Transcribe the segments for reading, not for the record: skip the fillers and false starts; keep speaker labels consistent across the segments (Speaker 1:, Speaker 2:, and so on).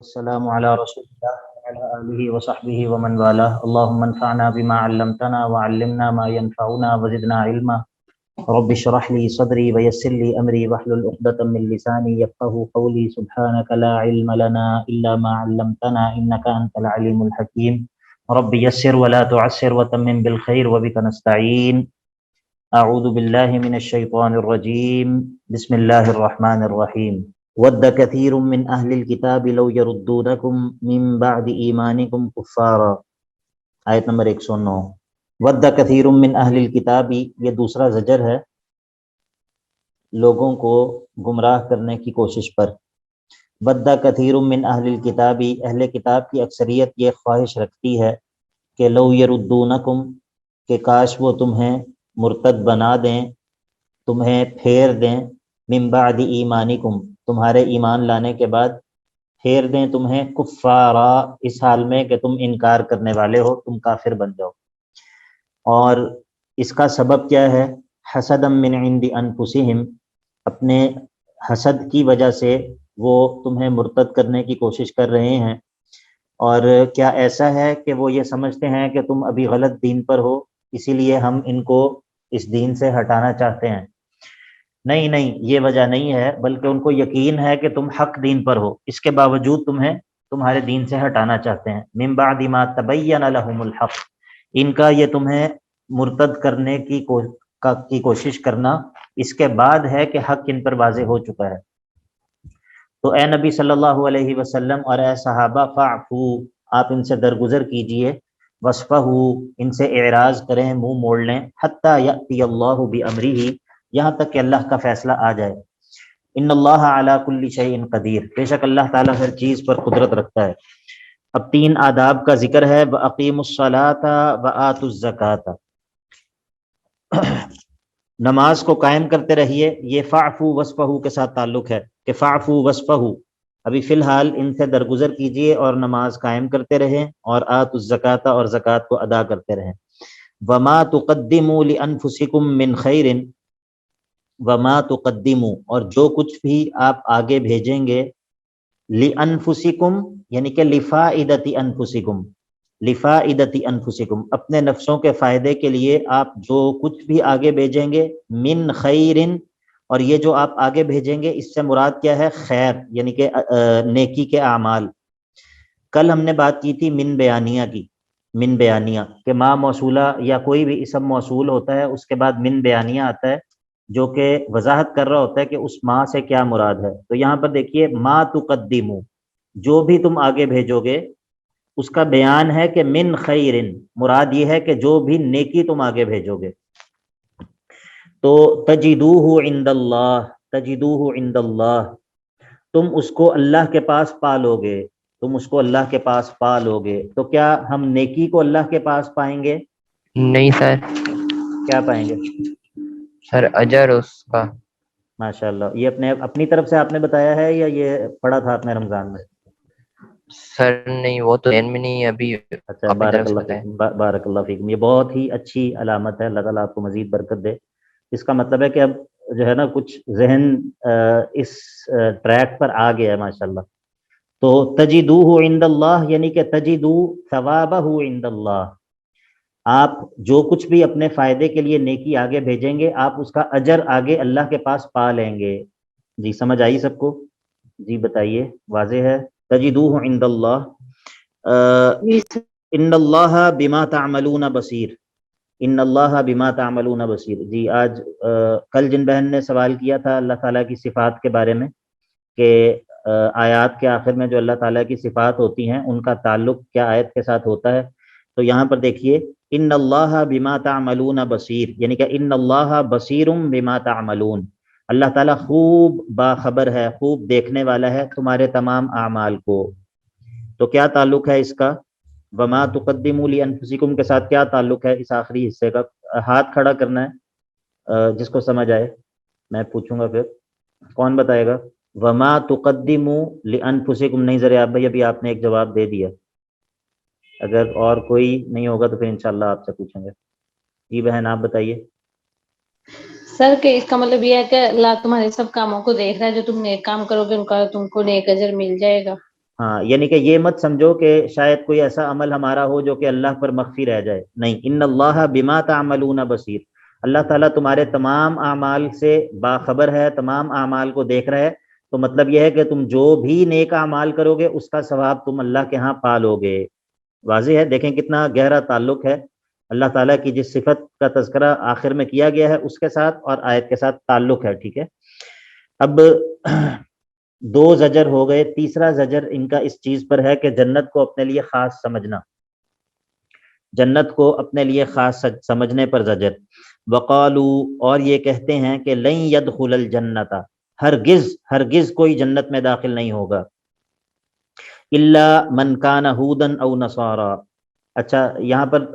Speaker 1: السلام علی رسول اللہ وعلی آلہ وصحبہ ومن والاه اللهم انفعنا بما علمتنا وعلمنا ما ينفعنا وزدنا علما رب اشرح لي صدري ويسر لي امري واحلل عقدة من لساني يفقهوا قولي سبحانك لا علم لنا الا ما علمتنا انك انت العليم الحكيم رب يسر ولا تعسر وتمم بالخير وبك نستعين اعوذ بالله من الشيطان الرجيم بسم الله الرحمن الرحيم ود كثير من اهل الكتاب لو يردونكم من بعد ایمانکم کفارا، آیت نمبر 109۔ ود کثیر من اہل الکتاب، یہ دوسرا زجر ہے لوگوں کو گمراہ کرنے کی کوشش پر۔ ود کثیر من اہل الکتاب، اہل کتاب کی اکثریت یہ خواہش رکھتی ہے کہ لو یردونکم، کہ کاش وہ تمہیں مرتد بنا دیں، تمہیں پھیر دیں، من بعد ایمانکم، تمہارے ایمان لانے کے بعد پھیر دیں تمہیں، کفارا، اس حال میں کہ تم انکار کرنے والے ہو، تم کافر بن جاؤ۔ اور اس کا سبب کیا ہے؟ حسدا من عند انفسہم، اپنے حسد کی وجہ سے وہ تمہیں مرتد کرنے کی کوشش کر رہے ہیں۔ اور کیا ایسا ہے کہ وہ یہ سمجھتے ہیں کہ تم ابھی غلط دین پر ہو، اسی لیے ہم ان کو اس دین سے ہٹانا چاہتے ہیں؟ نہیں، یہ وجہ نہیں ہے، بلکہ ان کو یقین ہے کہ تم حق دین پر ہو، اس کے باوجود تمہیں تمہارے دین سے ہٹانا چاہتے ہیں۔ من بعد ما تبین لهم الحق، ان کا یہ تمہیں مرتد کرنے کی کوشش کرنا اس کے بعد ہے کہ حق ان پر واضح ہو چکا ہے۔ تو اے نبی صلی اللہ علیہ وسلم اور اے صحابہ، فاعفو، آپ ان سے درگزر کیجئے، وصفحوا، ان سے اعراض کریں، منہ موڑ لیں، حتی یأتی اللہ بامرہ، یہاں تک کہ اللہ کا فیصلہ آ جائے۔ ان اللہ علی کل شیء قدیر، بے شک اللہ تعالیٰ ہر چیز پر قدرت رکھتا ہے۔ اب 3 آداب کا ذکر ہے، وَأَقِیمُوا الصَّلَاةَ وَآتُوا الزَّکَاةَ، نماز کو قائم کرتے رہیے۔ یہ فاعفو وصفحوا کے ساتھ تعلق ہے کہ فاعفو وصفحوا، ابھی فی الحال ان سے درگزر کیجئے اور نماز قائم کرتے رہیں، اور آتوا الزکاۃ، اور زکوٰۃ کو ادا کرتے رہیں۔ وما تقدموا لانفسکم من خیر، وما تقدموا، اور جو کچھ بھی آپ آگے بھیجیں گے، لانفسکم یعنی کہ لفائدۃ انفسکم، لفائدۃ انفسکم، اپنے نفسوں کے فائدے کے لیے آپ جو کچھ بھی آگے بھیجیں گے، من خیر، اور یہ جو آپ آگے بھیجیں گے اس سے مراد کیا ہے؟ خیر، یعنی کہ نیکی کے اعمال۔ کل ہم نے بات کی تھی من بیانیہ کی، من بیانیہ کہ ما موصولہ یا کوئی بھی اسم موصول ہوتا ہے اس کے بعد من بیانیہ آتا ہے، جو کہ وضاحت کر رہا ہوتا ہے کہ اس ما سے کیا مراد ہے۔ تو یہاں پر دیکھیے، ما تقدمو، جو بھی تم آگے بھیجو گے اس کا بیان ہے کہ من خیر، مراد یہ ہے کہ جو بھی نیکی تم آگے بھیجو گے۔ تو تجدوہ عند اللہ، تجدوہ عند اللہ، تم اس کو اللہ کے پاس پالو گے، تم اس کو اللہ کے پاس پالو گے۔ تو کیا ہم نیکی کو اللہ کے پاس پائیں گے؟
Speaker 2: نہیں سر،
Speaker 1: کیا پائیں گے؟
Speaker 2: سر اجر اس کا۔
Speaker 1: ماشاء اللہ، یہ اپنی طرف سے آپ نے بتایا ہے یا یہ پڑھا تھا آپ نے رمضان میں؟
Speaker 2: سر نہیں، وہ تو ذہن میں نہیں ہے ابھی،
Speaker 1: اچھا،
Speaker 2: اپنی
Speaker 1: بارک
Speaker 2: طرف سے
Speaker 1: اللہ
Speaker 2: بتائیں۔
Speaker 1: فیکم، بارک اللہ فیکم، یہ بہت ہی اچھی علامت ہے، اللہ تعالیٰ آپ کو مزید برکت دے۔ اس کا مطلب ہے کہ اب جو ہے نا کچھ ذہن اس ٹریک پر آ گیا ہے ماشاءاللہ۔ تو تجدوہ عند اللہ یعنی کہ تجدو ثوابہ عند اللہ، آپ جو کچھ بھی اپنے فائدے کے لیے نیکی آگے بھیجیں گے آپ اس کا اجر آگے اللہ کے پاس پا لیں گے۔ جی سمجھ آئی سب کو؟ جی بتائیے، واضح ہے؟ تجدوہ عند اللہ، ان اللہ بما تعملون بصیر، ان اللہ بما تعملون بصیر۔ جی آج کل جن بہن نے سوال کیا تھا اللہ تعالیٰ کی صفات کے بارے میں کہ آیات کے آخر میں جو اللہ تعالیٰ کی صفات ہوتی ہیں ان کا تعلق کیا آیت کے ساتھ ہوتا ہے، تو یہاں پر دیکھیے، ان اللہ بما تعملون بصیر، یعنی کہ ان اللہ بصیر بما تعملون، اللہ تعالیٰ خوب باخبر ہے، خوب دیکھنے والا ہے تمہارے تمام اعمال کو۔ تو کیا تعلق ہے اس کا؟ وما تقدموا لانفسکم کے ساتھ کیا تعلق ہے اس آخری حصے کا؟ ہاتھ کھڑا کرنا ہے جس کو سمجھ آئے، میں پوچھوں گا پھر کون بتائے گا؟ وما تقدموا لانفسکم، نہیں ذرا آپ بھائی ابھی آپ نے ایک جواب دے دیا، اگر اور کوئی نہیں ہوگا تو پھر انشاءاللہ آپ سے پوچھیں گے۔ جی بہن آپ بتائیے۔
Speaker 3: سر کہ اس کا مطلب یہ ہے کہ اللہ تمہارے سب کاموں کو دیکھ رہا ہے، جو تم نیک کام کرو گے ان کا تم کو نیک اجر مل جائے گا۔
Speaker 1: ہاں یعنی کہ یہ مت سمجھو کہ شاید کوئی ایسا عمل ہمارا ہو جو کہ اللہ پر مخفی رہ جائے، نہیں، ان اللہ بما تعملون بصیر، اللہ تعالیٰ تمہارے تمام اعمال سے باخبر ہے، تمام اعمال کو دیکھ رہا ہے، تو مطلب یہ ہے کہ تم جو بھی نیک اعمال کرو گے اس کا ثواب تم اللہ کے ہاں پا لو گے۔ واضح ہے، دیکھیں کتنا گہرا تعلق ہے اللہ تعالیٰ کی جس صفت کا تذکرہ آخر میں کیا گیا ہے اس کے ساتھ اور آیت کے ساتھ تعلق ہے، ٹھیک ہے۔ اب دو زجر ہو گئے، تیسرا زجر ان کا اس چیز پر ہے کہ جنت کو اپنے لیے خاص سمجھنا، جنت کو اپنے لیے خاص سمجھنے پر زجر۔ وقالوا، اور یہ کہتے ہیں کہ لن يدخل الجنت، ہرگز ہرگز کوئی جنت میں داخل نہیں ہوگا، الا من کان ہودا او نصارا۔ اچھا یہاں پر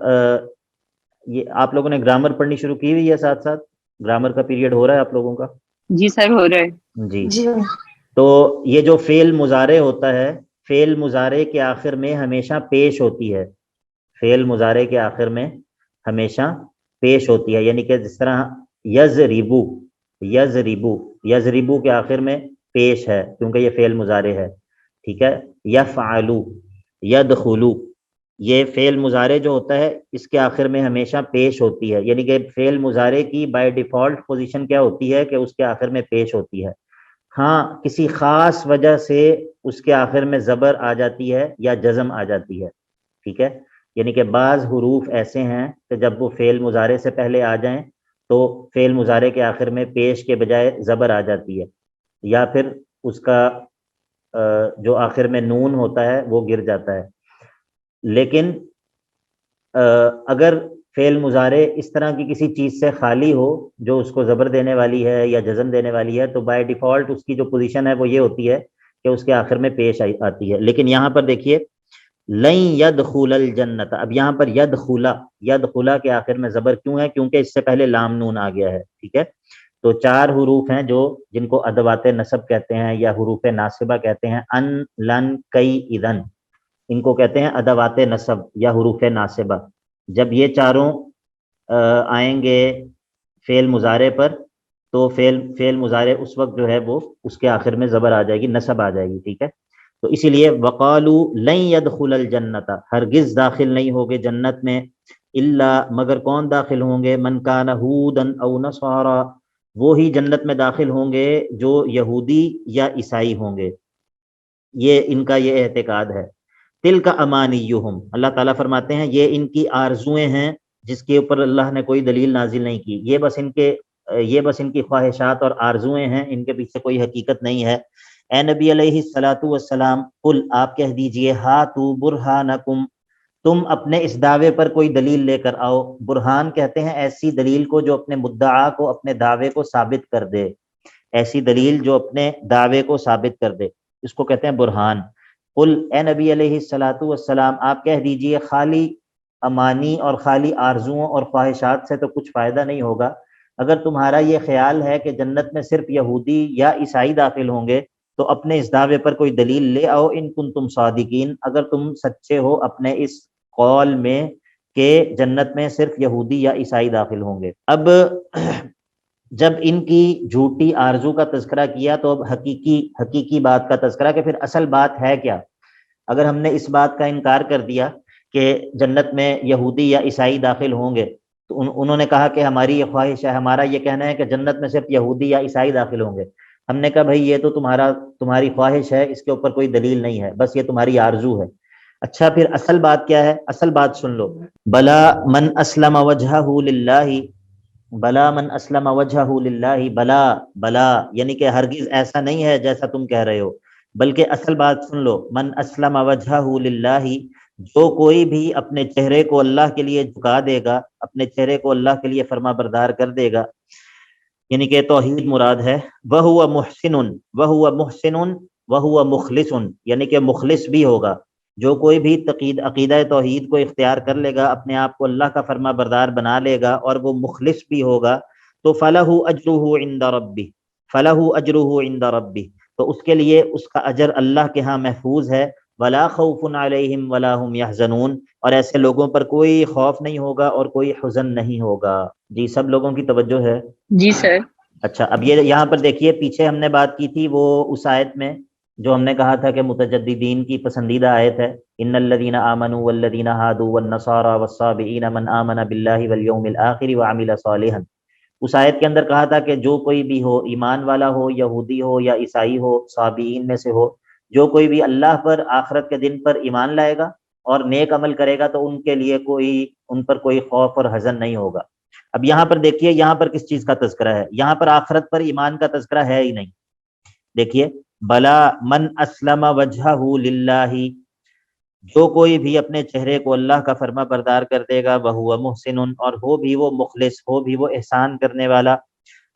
Speaker 1: یہ آپ لوگوں نے گرامر پڑھنی شروع کی ہوئی ہے، ساتھ ساتھ گرامر کا پیریڈ ہو رہا ہے آپ لوگوں کا؟
Speaker 4: جی سر ہو رہا ہے۔
Speaker 1: جی
Speaker 3: جی
Speaker 1: تو یہ جو فعل مضارع ہوتا ہے، فعل مضارع کے آخر میں ہمیشہ پیش ہوتی ہے، فعل مضارع کے آخر میں ہمیشہ پیش ہوتی ہے، یعنی کہ جس طرح یضربو، یضربو، یضربو کے آخر میں پیش ہے کیونکہ یہ فعل مضارع ہے، ٹھیک ہے۔ یفعلو، یدخلو، یہ فعل مضارع جو ہوتا ہے اس کے آخر میں ہمیشہ پیش ہوتی ہے، یعنی کہ فعل مضارع کی بائی ڈیفالٹ پوزیشن کیا ہوتی ہے کہ اس کے آخر میں پیش ہوتی ہے، ہاں کسی خاص وجہ سے اس کے آخر میں زبر آ جاتی ہے یا جزم آ جاتی ہے، ٹھیک ہے۔ یعنی کہ بعض حروف ایسے ہیں کہ جب وہ فعل مضارع سے پہلے آ جائیں تو فعل مضارع کے آخر میں پیش کے بجائے زبر آ جاتی ہے، یا پھر اس کا جو آخر میں نون ہوتا ہے وہ گر جاتا ہے۔ لیکن اگر فعل مضارع اس طرح کی کسی چیز سے خالی ہو جو اس کو زبر دینے والی ہے یا جزم دینے والی ہے تو بائی ڈیفالٹ اس کی جو پوزیشن ہے وہ یہ ہوتی ہے کہ اس کے آخر میں پیش آتی ہے۔ لیکن یہاں پر دیکھیے لن يدخل الجنت، اب یہاں پر یدخلا، یدخلا کے آخر میں زبر کیوں ہے؟ کیونکہ اس سے پہلے لام نون آ گیا ہے، ٹھیک ہے۔ تو چار حروف ہیں جو جن کو ادوات نصب کہتے ہیں یا حروف ناصبہ کہتے ہیں، ان، لن، کئی، اذن، ان کو کہتے ہیں ادوات نصب یا حروف ناصبہ۔ جب یہ چاروں آئیں گے فعل مضارع پر تو فعل مضارع اس وقت جو ہے وہ اس کے آخر میں زبر آ جائے گی، نصب آ جائے گی، ٹھیک ہے۔ تو اسی لیے وقالوا لن يدخل الجنت، ہرگز داخل نہیں ہوگے جنت میں، الا، مگر کون داخل ہوں گے؟ من کان ہودا او نصارا، وہی جنت میں داخل ہوں گے جو یہودی یا عیسائی ہوں گے، یہ ان کا یہ اعتقاد ہے۔ تلک امانیہم، اللہ تعالیٰ فرماتے ہیں یہ ان کی آرزویں ہیں جس کے اوپر اللہ نے کوئی دلیل نازل نہیں کی، یہ بس ان کی خواہشات اور آرزویں ہیں، ان کے پیچھے کوئی حقیقت نہیں ہے۔ اے نبی علیہ الصلاۃ والسلام، قل، آپ کہہ دیجئے، ہاتوا برہانکم، تم اپنے اس دعوے پر کوئی دلیل لے کر آؤ۔ برہان کہتے ہیں ایسی دلیل کو جو اپنے مدعا کو، اپنے دعوے کو ثابت کر دے، ایسی دلیل جو اپنے دعوے کو ثابت کر دے، اس کو کہتے ہیں برہان۔ قل، اے نبی علیہ الصلاۃ والسلام، آپ کہہ دیجئے خالی امانی اور خالی آرزوؤں اور خواہشات سے تو کچھ فائدہ نہیں ہوگا۔ اگر تمہارا یہ خیال ہے کہ جنت میں صرف یہودی یا عیسائی داخل ہوں گے تو اپنے اس دعوے پر کوئی دلیل لے آؤ، ان کنتم صادقین، اگر تم سچے ہو اپنے اس قول میں کہ جنت میں صرف یہودی یا عیسائی داخل ہوں گے۔ اب جب ان کی جھوٹی آرزو کا تذکرہ کیا تو اب حقیقی بات کا تذکرہ کہ پھر اصل بات ہے کیا۔ اگر ہم نے اس بات کا انکار کر دیا کہ جنت میں یہودی یا عیسائی داخل ہوں گے تو انہوں نے کہا کہ ہماری یہ خواہش ہے، ہمارا یہ کہنا ہے کہ جنت میں صرف یہودی یا عیسائی داخل ہوں گے۔ ہم نے کہا بھائی یہ تو تمہاری خواہش ہے، اس کے اوپر کوئی دلیل نہیں ہے، بس یہ تمہاری آرزو ہے۔ اچھا پھر اصل بات کیا ہے؟ اصل بات سن لو، بلا من اسلم وجہہ للہ، بلا من اسلم وجہہ للہ، بلا یعنی کہ ہرگز ایسا نہیں ہے جیسا تم کہہ رہے ہو، بلکہ اصل بات سن لو، من اسلم وجہہ للہ، جو کوئی بھی اپنے چہرے کو اللہ کے لیے جھکا دے گا، اپنے چہرے کو اللہ کے لیے فرما بردار کر دے گا، یعنی کہ توحید مراد ہے، وَهُوَ مُحْسِنٌ وَهُوَ مُحْسِنٌ وَهُوَ مُخْلِصٌ، یعنی کہ مخلص بھی ہوگا۔ جو کوئی بھی عقیدہ توحید کو اختیار کر لے گا، اپنے آپ کو اللہ کا فرما بردار بنا لے گا اور وہ مخلص بھی ہوگا، تو فَلَهُ أَجْرُهُ عِنْدَ رَبِّهِ، فَلَهُ أَجْرُهُ عِنْدَ رَبِّهِ، تو اس کے لیے اس کا اجر اللہ کے ہاں محفوظ ہے۔ وَلَا خَوْفٌ عَلَيْهِمْ وَلَا هُمْ يَحْزَنُونَ، اور ایسے لوگوں پر کوئی خوف نہیں ہوگا اور کوئی حزن نہیں ہوگا۔ جی سب لوگوں کی توجہ ہے؟
Speaker 4: جی سر۔
Speaker 1: اچھا اب یہ یہاں پر دیکھیے، پیچھے ہم نے بات کی تھی وہ اس آیت میں جو ہم نے کہا تھا کہ متجددین کی پسندیدہ آیت ہے، ان الذین آمنوا والذین ہادوا والنصارى والصابئین من آمن باللہ والیوم الآخر وعمل صالحا. اس آیت کے اندر کہا تھا کہ جو کوئی بھی ہو، ایمان والا ہو، یہودی ہو یا عیسائی ہو، صابئین میں سے ہو، جو کوئی بھی اللہ پر، آخرت کے دن پر ایمان لائے گا اور نیک عمل کرے گا تو ان کے لیے ان پر کوئی خوف اور حزن نہیں ہوگا. اب یہاں پر دیکھیے، یہاں پر کس چیز کا تذکرہ ہے؟ یہاں پر آخرت پر ایمان کا تذکرہ ہے ہی نہیں. دیکھیے، بلا من اسلم وجہہ للہ، جو کوئی بھی اپنے چہرے کو اللہ کا فرما بردار کر دے گا، وہو محسن، اور ہو بھی وہ مخلص، ہو بھی وہ احسان کرنے والا،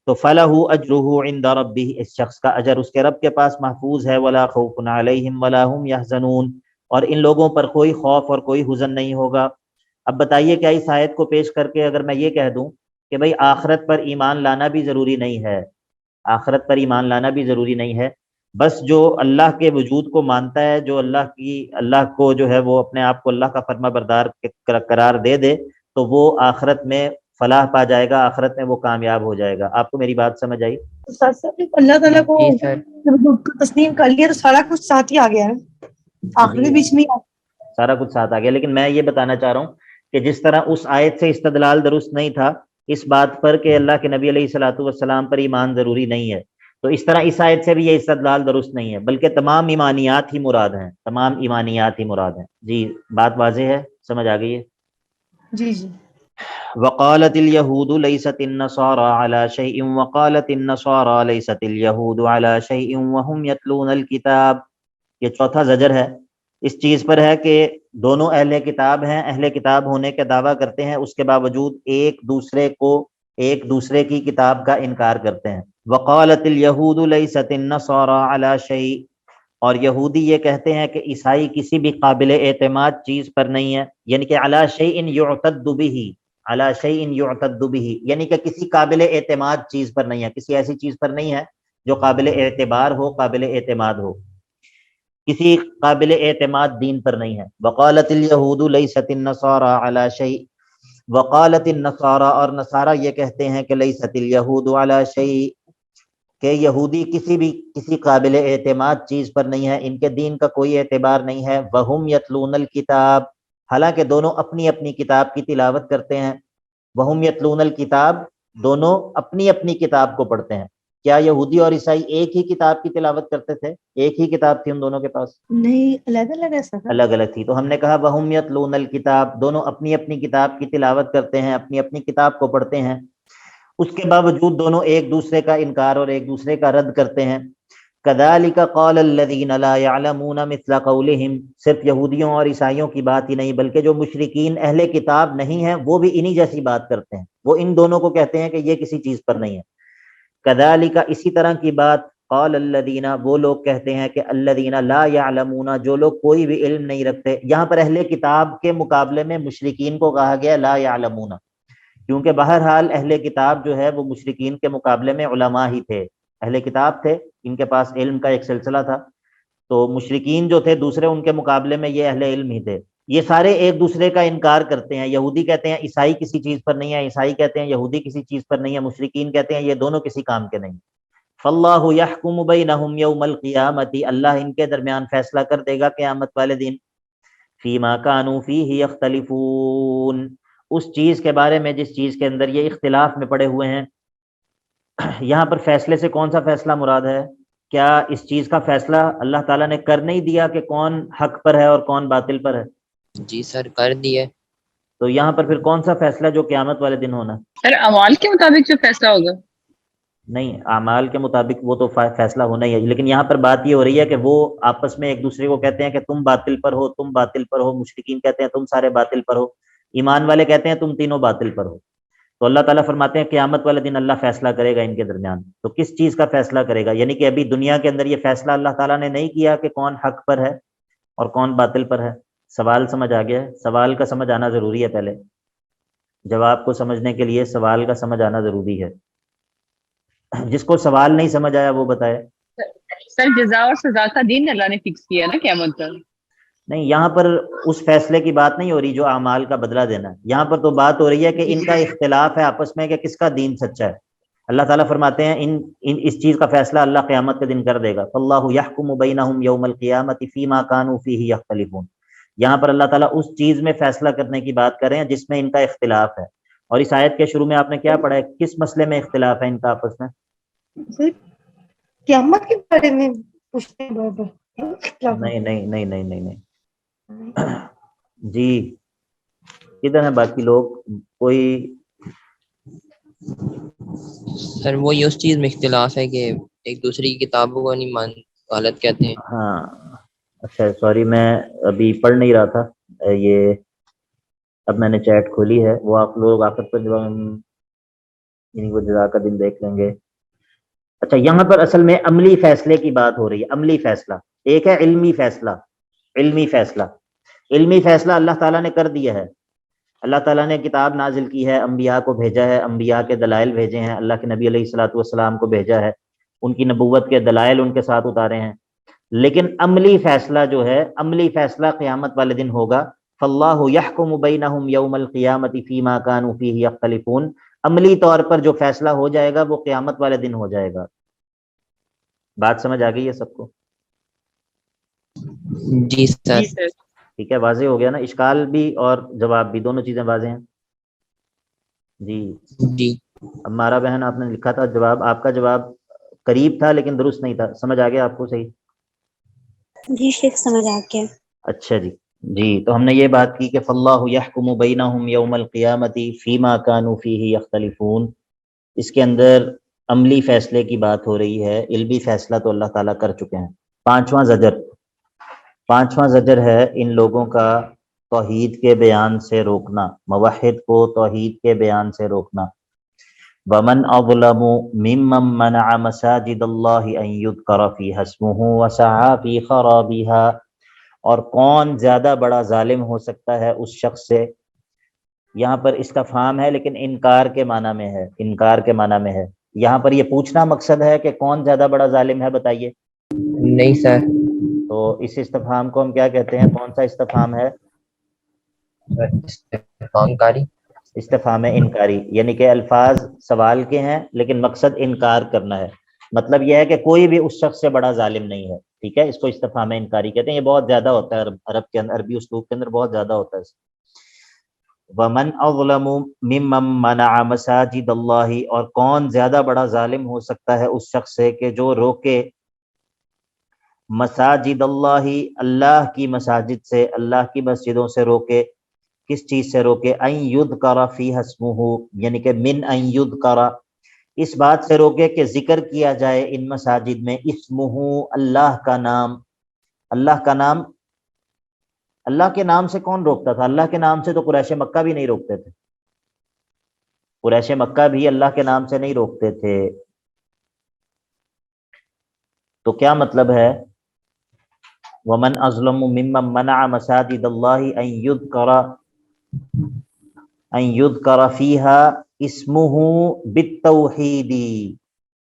Speaker 1: تو فلہ اجرہ عند ربہ، اس شخص کا اجر اس کے رب کے پاس محفوظ ہے. ولا خوف علیہم ولا هم یحزنون، اور ان لوگوں پر کوئی خوف اور کوئی حزن نہیں ہوگا. اب بتائیے، کیا اس آیت کو پیش کر کے اگر میں یہ کہہ دوں کہ بھئی آخرت پر ایمان لانا بھی ضروری نہیں ہے، آخرت پر ایمان لانا بھی ضروری نہیں ہے، بس جو اللہ کے وجود کو مانتا ہے، جو اللہ کو جو ہے وہ اپنے آپ کو اللہ کا فرما بردار قرار دے دے، تو وہ آخرت میں فلاح پا جائے گا، آخرت میں وہ کامیاب ہو جائے گا. آپ کو میری بات سمجھ آئی؟
Speaker 5: اللہ تعالیٰ کو
Speaker 2: جی سر.
Speaker 5: وجود کو تسلیم کر لیا تو سارا کچھ ساتھ ہی آ گیا ہے، آخر
Speaker 1: جی،
Speaker 5: بیچ میں
Speaker 1: سارا کچھ ساتھ آ گیا. لیکن میں یہ بتانا چاہ رہا ہوں کہ جس طرح اس آیت سے استدلال درست نہیں تھا اس بات پر کہ اللہ کے نبی علیہ الصلوۃ والسلام پر ایمان ضروری نہیں ہے، تو اس طرح اس آیت سے بھی یہ استدلال درست نہیں ہے، بلکہ تمام ایمانیات ہی مراد ہیں، تمام ایمانیات ہی مراد ہیں. جی، بات واضح ہے، سمجھ آ گئی ہے؟
Speaker 5: جی جی.
Speaker 1: وقالت اليهود ليست النصارى على شيء وقالت النصارى ليست اليهود على شيء وهم يتلون الكتاب. یہ چوتھا زجر ہے، اس چیز پر ہے کہ دونوں اہل کتاب ہیں، اہل کتاب ہونے کے دعویٰ کرتے ہیں، اس کے باوجود ایک دوسرے کی کتاب کا انکار کرتے ہیں. وقالت اليهود ليست النصارى على شيء، اور یہودی یہ کہتے ہیں کہ عیسائی کسی بھی قابل اعتماد چیز پر نہیں ہے، یعنی کہ علی شیء یعتد بہ، علی شیء یعتد بہ، یعنی کہ کسی قابل اعتماد چیز پر نہیں ہے، کسی ایسی چیز پر نہیں ہے جو قابل اعتبار ہو، قابل اعتماد ہو، کسی قابل اعتماد دین پر نہیں ہے. وقالت الیہود لیست النصارى علی شیء، وقالت النصارى، اور نصارہ یہ کہتے ہیں کہ لیست الیہود علی شیء، کہ یہودی کسی قابل اعتماد چیز پر نہیں ہے، ان کے دین کا کوئی اعتبار نہیں ہے. وہم یتلون الکتاب، حالانکہ دونوں اپنی اپنی کتاب کی تلاوت کرتے ہیں. وہم یتلون الکتاب، دونوں اپنی اپنی کتاب کو پڑھتے ہیں. کیا یہودی اور عیسائی ایک ہی کتاب کی تلاوت کرتے تھے؟ ایک ہی کتاب تھی ان دونوں کے پاس؟
Speaker 5: نہیں، علیحدہ علیحدہ ایسا تھا.
Speaker 1: الگ الگ تھی. تو ہم نے کہا وہم یتلون الکتاب، دونوں اپنی اپنی کتاب کی تلاوت کرتے ہیں، اپنی اپنی کتاب کو پڑھتے ہیں، اس کے باوجود دونوں ایک دوسرے کا انکار اور ایک دوسرے کا رد کرتے ہیں. کذالک قال الذین لا یعلمون مثل قولہم، صرف یہودیوں اور عیسائیوں کی بات ہی نہیں بلکہ جو مشرکین اہل کتاب نہیں ہیں وہ بھی انہی جیسی بات کرتے ہیں، وہ ان دونوں کو کہتے ہیں کہ یہ کسی چیز پر نہیں ہے. کذالک، اسی طرح کی بات، قال الذین، وہ لوگ کہتے ہیں کہ الذین لا یعلمون، جو لوگ کوئی بھی علم نہیں رکھتے. یہاں پر اہل کتاب کے مقابلے میں مشرکین کو کہا گیا لا یعلمون، کیونکہ بہرحال اہل کتاب جو ہے وہ مشرکین کے مقابلے میں علماء ہی تھے، اہل کتاب تھے، ان کے پاس علم کا ایک سلسلہ تھا. تو مشرکین جو تھے دوسرے، ان کے مقابلے میں یہ اہل علم ہی تھے. یہ سارے ایک دوسرے کا انکار کرتے ہیں. یہودی کہتے ہیں عیسائی کسی چیز پر نہیں ہے، عیسائی کہتے ہیں یہودی کسی چیز پر نہیں ہے، مشرکین کہتے ہیں یہ دونوں کسی کام کے نہیں. فاللہ یحکم بینہم یوم القیامۃ، اللہ ان کے درمیان فیصلہ کر دے گا قیامت والے دن. فیما کانوا فیہ یختلفون، اس چیز کے بارے میں جس چیز کے اندر یہ اختلاف میں پڑے ہوئے ہیں. یہاں پر فیصلے سے کون سا فیصلہ مراد ہے؟ کیا اس چیز کا فیصلہ اللہ تعالیٰ نے کر نہیں دیا کہ کون حق پر ہے اور کون باطل پر ہے؟
Speaker 2: جی سر، کر دیے.
Speaker 1: تو یہاں پر پھر کون سا فیصلہ جو قیامت والے دن ہونا؟
Speaker 4: سر اعمال کے مطابق جو فیصلہ ہوگا.
Speaker 1: نہیں، اعمال کے مطابق وہ تو فیصلہ ہونا ہی ہے، لیکن یہاں پر بات یہ ہو رہی ہے کہ وہ آپس میں ایک دوسرے کو کہتے ہیں کہ تم باطل پر ہو، تم باطل پر ہو. مشرکین کہتے ہیں تم سارے باطل پر ہو، ایمان والے کہتے ہیں تم تینوں باطل پر ہو. تو اللہ تعالیٰ فرماتے ہیں قیامت والے دن اللہ فیصلہ کرے گا ان کے درمیان. تو کس چیز کا فیصلہ کرے گا؟ یعنی کہ ابھی دنیا کے اندر یہ فیصلہ اللہ تعالیٰ نے نہیں کیا کہ کون حق پر ہے اور کون باطل پر ہے. سوال سمجھ آ گیا ہے؟ سوال کا سمجھ آنا ضروری ہے، پہلے جواب کو سمجھنے کے لیے سوال کا سمجھ آنا ضروری ہے. جس کو سوال نہیں سمجھ آیا وہ بتائے.
Speaker 4: سر جزا اور سزا کا دن اللہ نے فکس کیا نا قیامت کا.
Speaker 1: نہیں، یہاں پر اس فیصلے کی بات نہیں ہو رہی جو اعمال کا بدلہ دینا ہے. یہاں پر تو بات ہو رہی ہے کہ ان کا اختلاف ہے آپس میں کہ کس کا دین سچا ہے. اللہ تعالیٰ فرماتے ہیں اس چیز کا فیصلہ اللہ قیامت کے دن کر دے گا. فاللہ یحکم بینہم یوم القیامۃ فیما کانوا فیہ یختلفون. یہاں پر اللہ تعالیٰ اس چیز میں فیصلہ کرنے کی بات کر رہے ہیں جس میں ان کا اختلاف ہے. اور اس آیت کے شروع میں آپ نے کیا پڑھا ہے؟ کس مسئلے میں اختلاف ہے ان کا آپس میں؟
Speaker 5: قیامت کے بارے میں پوچھتے ہیں بار
Speaker 1: نہیں نہیں نہیں نہیں نہیں نہیں جی کدھر ہیں باقی لوگ؟ کوئی
Speaker 2: سر وہی اس چیز میں اختلاف ہے کہ ایک دوسری کی کتابوں کو نہیں مان غلط کہتے ہیں.
Speaker 1: ہاں اچھا سوری میں ابھی پڑھ نہیں رہا تھا یہ، اب میں نے چیٹ کھولی ہے، وہ آپ لوگ آخر پر وہ جزا کا دن دیکھ لیں گے. اچھا یہاں پر اصل میں عملی فیصلے کی بات ہو رہی ہے. عملی فیصلہ ایک ہے، علمی فیصلہ. علمی فیصلہ، علمی فیصلہ اللہ تعالیٰ نے کر دیا ہے. اللہ تعالیٰ نے کتاب نازل کی ہے، انبیاء کو بھیجا ہے، انبیاء کے دلائل بھیجے ہیں، اللہ کے نبی علیہ الصلوۃ والسلام کو بھیجا ہے، ان کی نبوت کے دلائل ان کے ساتھ اتارے ہیں. لیکن عملی فیصلہ جو ہے، عملی فیصلہ قیامت والے دن ہوگا. فاللہ یحکم بینہم یوم القیامۃ فیما کانوا فیہ یختلفون. عملی طور پر جو فیصلہ ہو جائے گا وہ قیامت والے دن ہو جائے گا. بات سمجھ آ گئی ہے سب کو؟
Speaker 2: جی سر.
Speaker 4: جی سر.
Speaker 1: ٹھیک ہے، واضح ہو گیا نا؟ اشکال بھی اور جواب بھی دونوں چیزیں واضح ہیں. جی
Speaker 2: جی
Speaker 1: ہمارا بہن آپ نے لکھا تھا جواب، آپ کا جواب قریب تھا لیکن درست نہیں تھا. سمجھ آ گیا آپ کو؟ صحیح.
Speaker 6: جی شیخ سمجھ آ گیا.
Speaker 1: اچھا جی جی تو ہم نے یہ بات کی کہ فاللہ یحکم بینہم یوم القیامۃ فیما کانوا فیہ یختلفون. اس کے اندر عملی فیصلے کی بات ہو رہی ہے، علمی فیصلہ تو اللہ تعالیٰ کر چکے ہیں. پانچواں زجر ہے ان لوگوں کا توحید کے بیان سے روکنا، موحد کو توحید کے بیان سے روکنا. ومن اظلم ممن منع مساجد اللہ ان یذکر فیہا اسمہ وسعی فی خرابہا. اور کون زیادہ بڑا ظالم ہو سکتا ہے اس شخص سے. یہاں پر استفہام ہے لیکن انکار کے معنی میں ہے، انکار کے معنی میں ہے. یہاں پر یہ پوچھنا مقصد ہے کہ کون زیادہ بڑا ظالم ہے، بتائیے.
Speaker 2: نہیں سر.
Speaker 1: تو اس استفہام کو ہم کیا کہتے ہیں؟ کون سا استفہام ہے؟
Speaker 2: استفہام کاری.
Speaker 1: استفہام انکاری، یعنی کہ الفاظ سوال کے ہیں لیکن مقصد انکار کرنا ہے. مطلب یہ ہے کہ کوئی بھی اس شخص سے بڑا ظالم نہیں ہے. ٹھیک ہے، اس کو استفہام انکاری کہتے ہیں. یہ بہت زیادہ ہوتا ہے عرب کے اندر، عربی اسلوب کے اندر بہت زیادہ ہوتا ہے. ومن اظلم ممن منع مساجد اللہ. اور کون زیادہ بڑا ظالم ہو سکتا ہے اس شخص سے کہ جو روکے مساجد اللہ، اللہ کی مساجد سے، اللہ کی مسجدوں سے روکے. کس چیز سے روکے؟ ان یذکر فیہا اسمہ، یعنی کہ من ان یذکر، اس بات سے روکے کہ ذکر کیا جائے ان مساجد میں اسمہ، اللہ کا نام. اللہ کا نام، اللہ کے نام سے کون روکتا تھا؟ اللہ کے نام سے تو قریش مکہ بھی نہیں روکتے تھے. قریش مکہ بھی اللہ کے نام سے نہیں روکتے تھے. تو کیا مطلب ہے؟ ومن اظلم ممن منع مساجد اللہ ان یذکر فیہا اسمہ بالتوحید،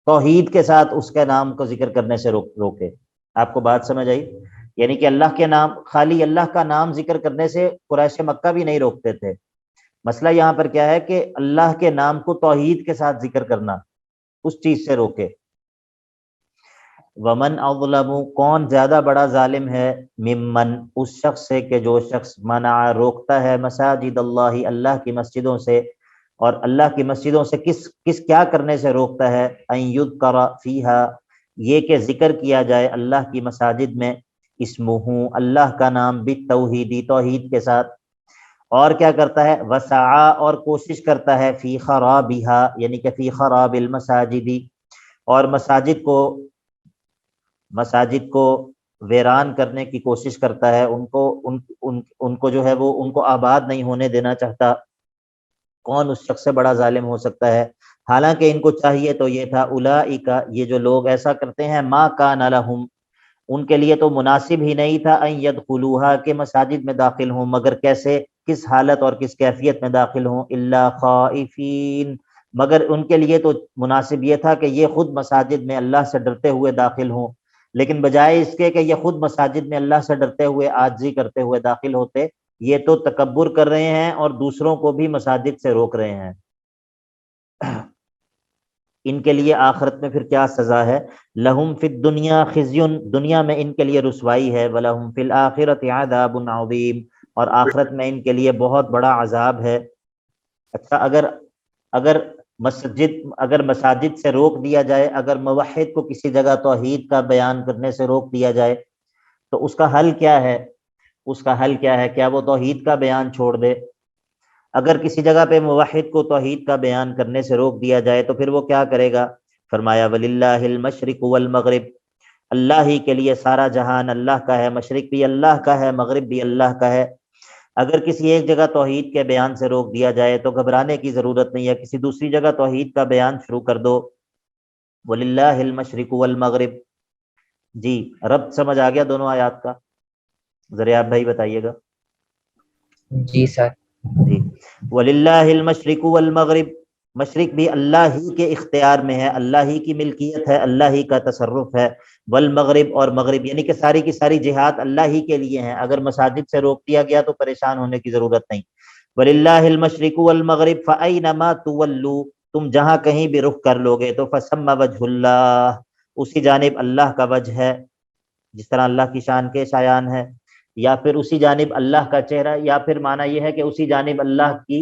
Speaker 1: توحید کے ساتھ اس کے نام کو ذکر کرنے سے روکے. آپ کو بات سمجھ آئی؟ یعنی کہ اللہ کے نام، خالی اللہ کا نام ذکر کرنے سے قریش مکہ بھی نہیں روکتے تھے. مسئلہ یہاں پر کیا ہے کہ اللہ کے نام کو توحید کے ساتھ ذکر کرنا، اس چیز سے روکے. ومن اظلم، کون زیادہ بڑا ظالم ہے، ممن، اس شخص سے کہ جو شخص منع، روکتا ہے، مساجد اللہ، اللہ کی مسجدوں سے. اور اللہ کی مسجدوں سے کس کیا کرنے سے روکتا ہے؟ ان یذکر فیہا، یہ کہ ذکر کیا جائے اللہ کی مساجد میں اسمہ، اللہ کا نام، بالتوحید، توحید کے ساتھ. اور کیا کرتا ہے؟ وسعی، اور کوشش کرتا ہے، فی خرابہا، یعنی کہ فی خراب المساجد، اور مساجد کو ویران کرنے کی کوشش کرتا ہے، ان کو جو ہے وہ ان کو آباد نہیں ہونے دینا چاہتا. کون اس شخص سے بڑا ظالم ہو سکتا ہے؟ حالانکہ ان کو چاہیے تو یہ تھا، اولئک، یہ جو لوگ ایسا کرتے ہیں، ما کان لہم، ان کے لیے تو مناسب ہی نہیں تھا، ان یدخلوها، کہ مساجد میں داخل ہوں، مگر کیسے، کس حالت اور کس کیفیت میں داخل ہوں، الا خائفین، مگر ان کے لیے تو مناسب یہ تھا کہ یہ خود مساجد میں اللہ سے ڈرتے ہوئے داخل ہوں. لیکن بجائے اس کے کہ یہ خود مساجد میں اللہ سے ڈرتے ہوئے، عاجزی کرتے ہوئے داخل ہوتے، یہ تو تکبر کر رہے ہیں اور دوسروں کو بھی مساجد سے روک رہے ہیں. ان کے لیے آخرت میں پھر کیا سزا ہے؟ لہم فی الدنیا خزی، دنیا میں ان کے لیے رسوائی ہے، ولہم فی الآخرۃ عذاب عظیم، اور آخرت میں ان کے لیے بہت بڑا عذاب ہے۔ اچھا، اگر مساجد سے روک دیا جائے، اگر موحد کو کسی جگہ توحید کا بیان کرنے سے روک دیا جائے تو اس کا حل کیا ہے؟ اس کا حل کیا ہے؟ کیا وہ توحید کا بیان چھوڑ دے؟ اگر کسی جگہ پہ موحد کو توحید کا بیان کرنے سے روک دیا جائے تو پھر وہ کیا کرے گا؟ فرمایا وَلِلَّهِ الْمَشْرِقُ وَالْمَغْرِبُ، اللہ ہی کے لیے سارا جہان اللہ کا ہے، مشرق بھی اللہ کا ہے، مغرب بھی اللہ کا ہے۔ اگر کسی ایک جگہ توحید کے بیان سے روک دیا جائے تو گھبرانے کی ضرورت نہیں ہے، کسی دوسری جگہ توحید کا بیان شروع کر دو۔ وَلِلَّهِ الْمَشْرِقُ وَالْمَغْرِبُ، جی رب سمجھ آ گیا دونوں آیات کا؟ ذرا آپ بھائی بتائیے گا۔
Speaker 2: جی سر۔
Speaker 1: جی، وَلِلَّهِ الْمَشْرِقُ وَالْمَغْرِبُ، مشرق بھی اللہ ہی کے اختیار میں ہے، اللہ ہی کی ملکیت ہے، اللہ ہی کا تصرف ہے، والمغرب، اور مغرب یعنی کہ ساری کی ساری جہات اللہ ہی کے لیے ہیں۔ اگر مساجد سے روک دیا گیا تو پریشان ہونے کی ضرورت نہیں۔ وَلِلَّهِ الْمَشْرِقُ وَالْمَغْرِبُ فَأَيْنَمَا تُوَلُّوا، تم جہاں کہیں بھی رخ کر لوگے تو فَثَمَّ وَجْهُ اللَّهِ، اسی جانب اللہ کا وجہ ہے، جس طرح اللہ کی شان کے شایان ہے، یا پھر اسی جانب اللہ کا چہرہ، یا پھر معنی یہ ہے کہ اسی جانب اللہ کی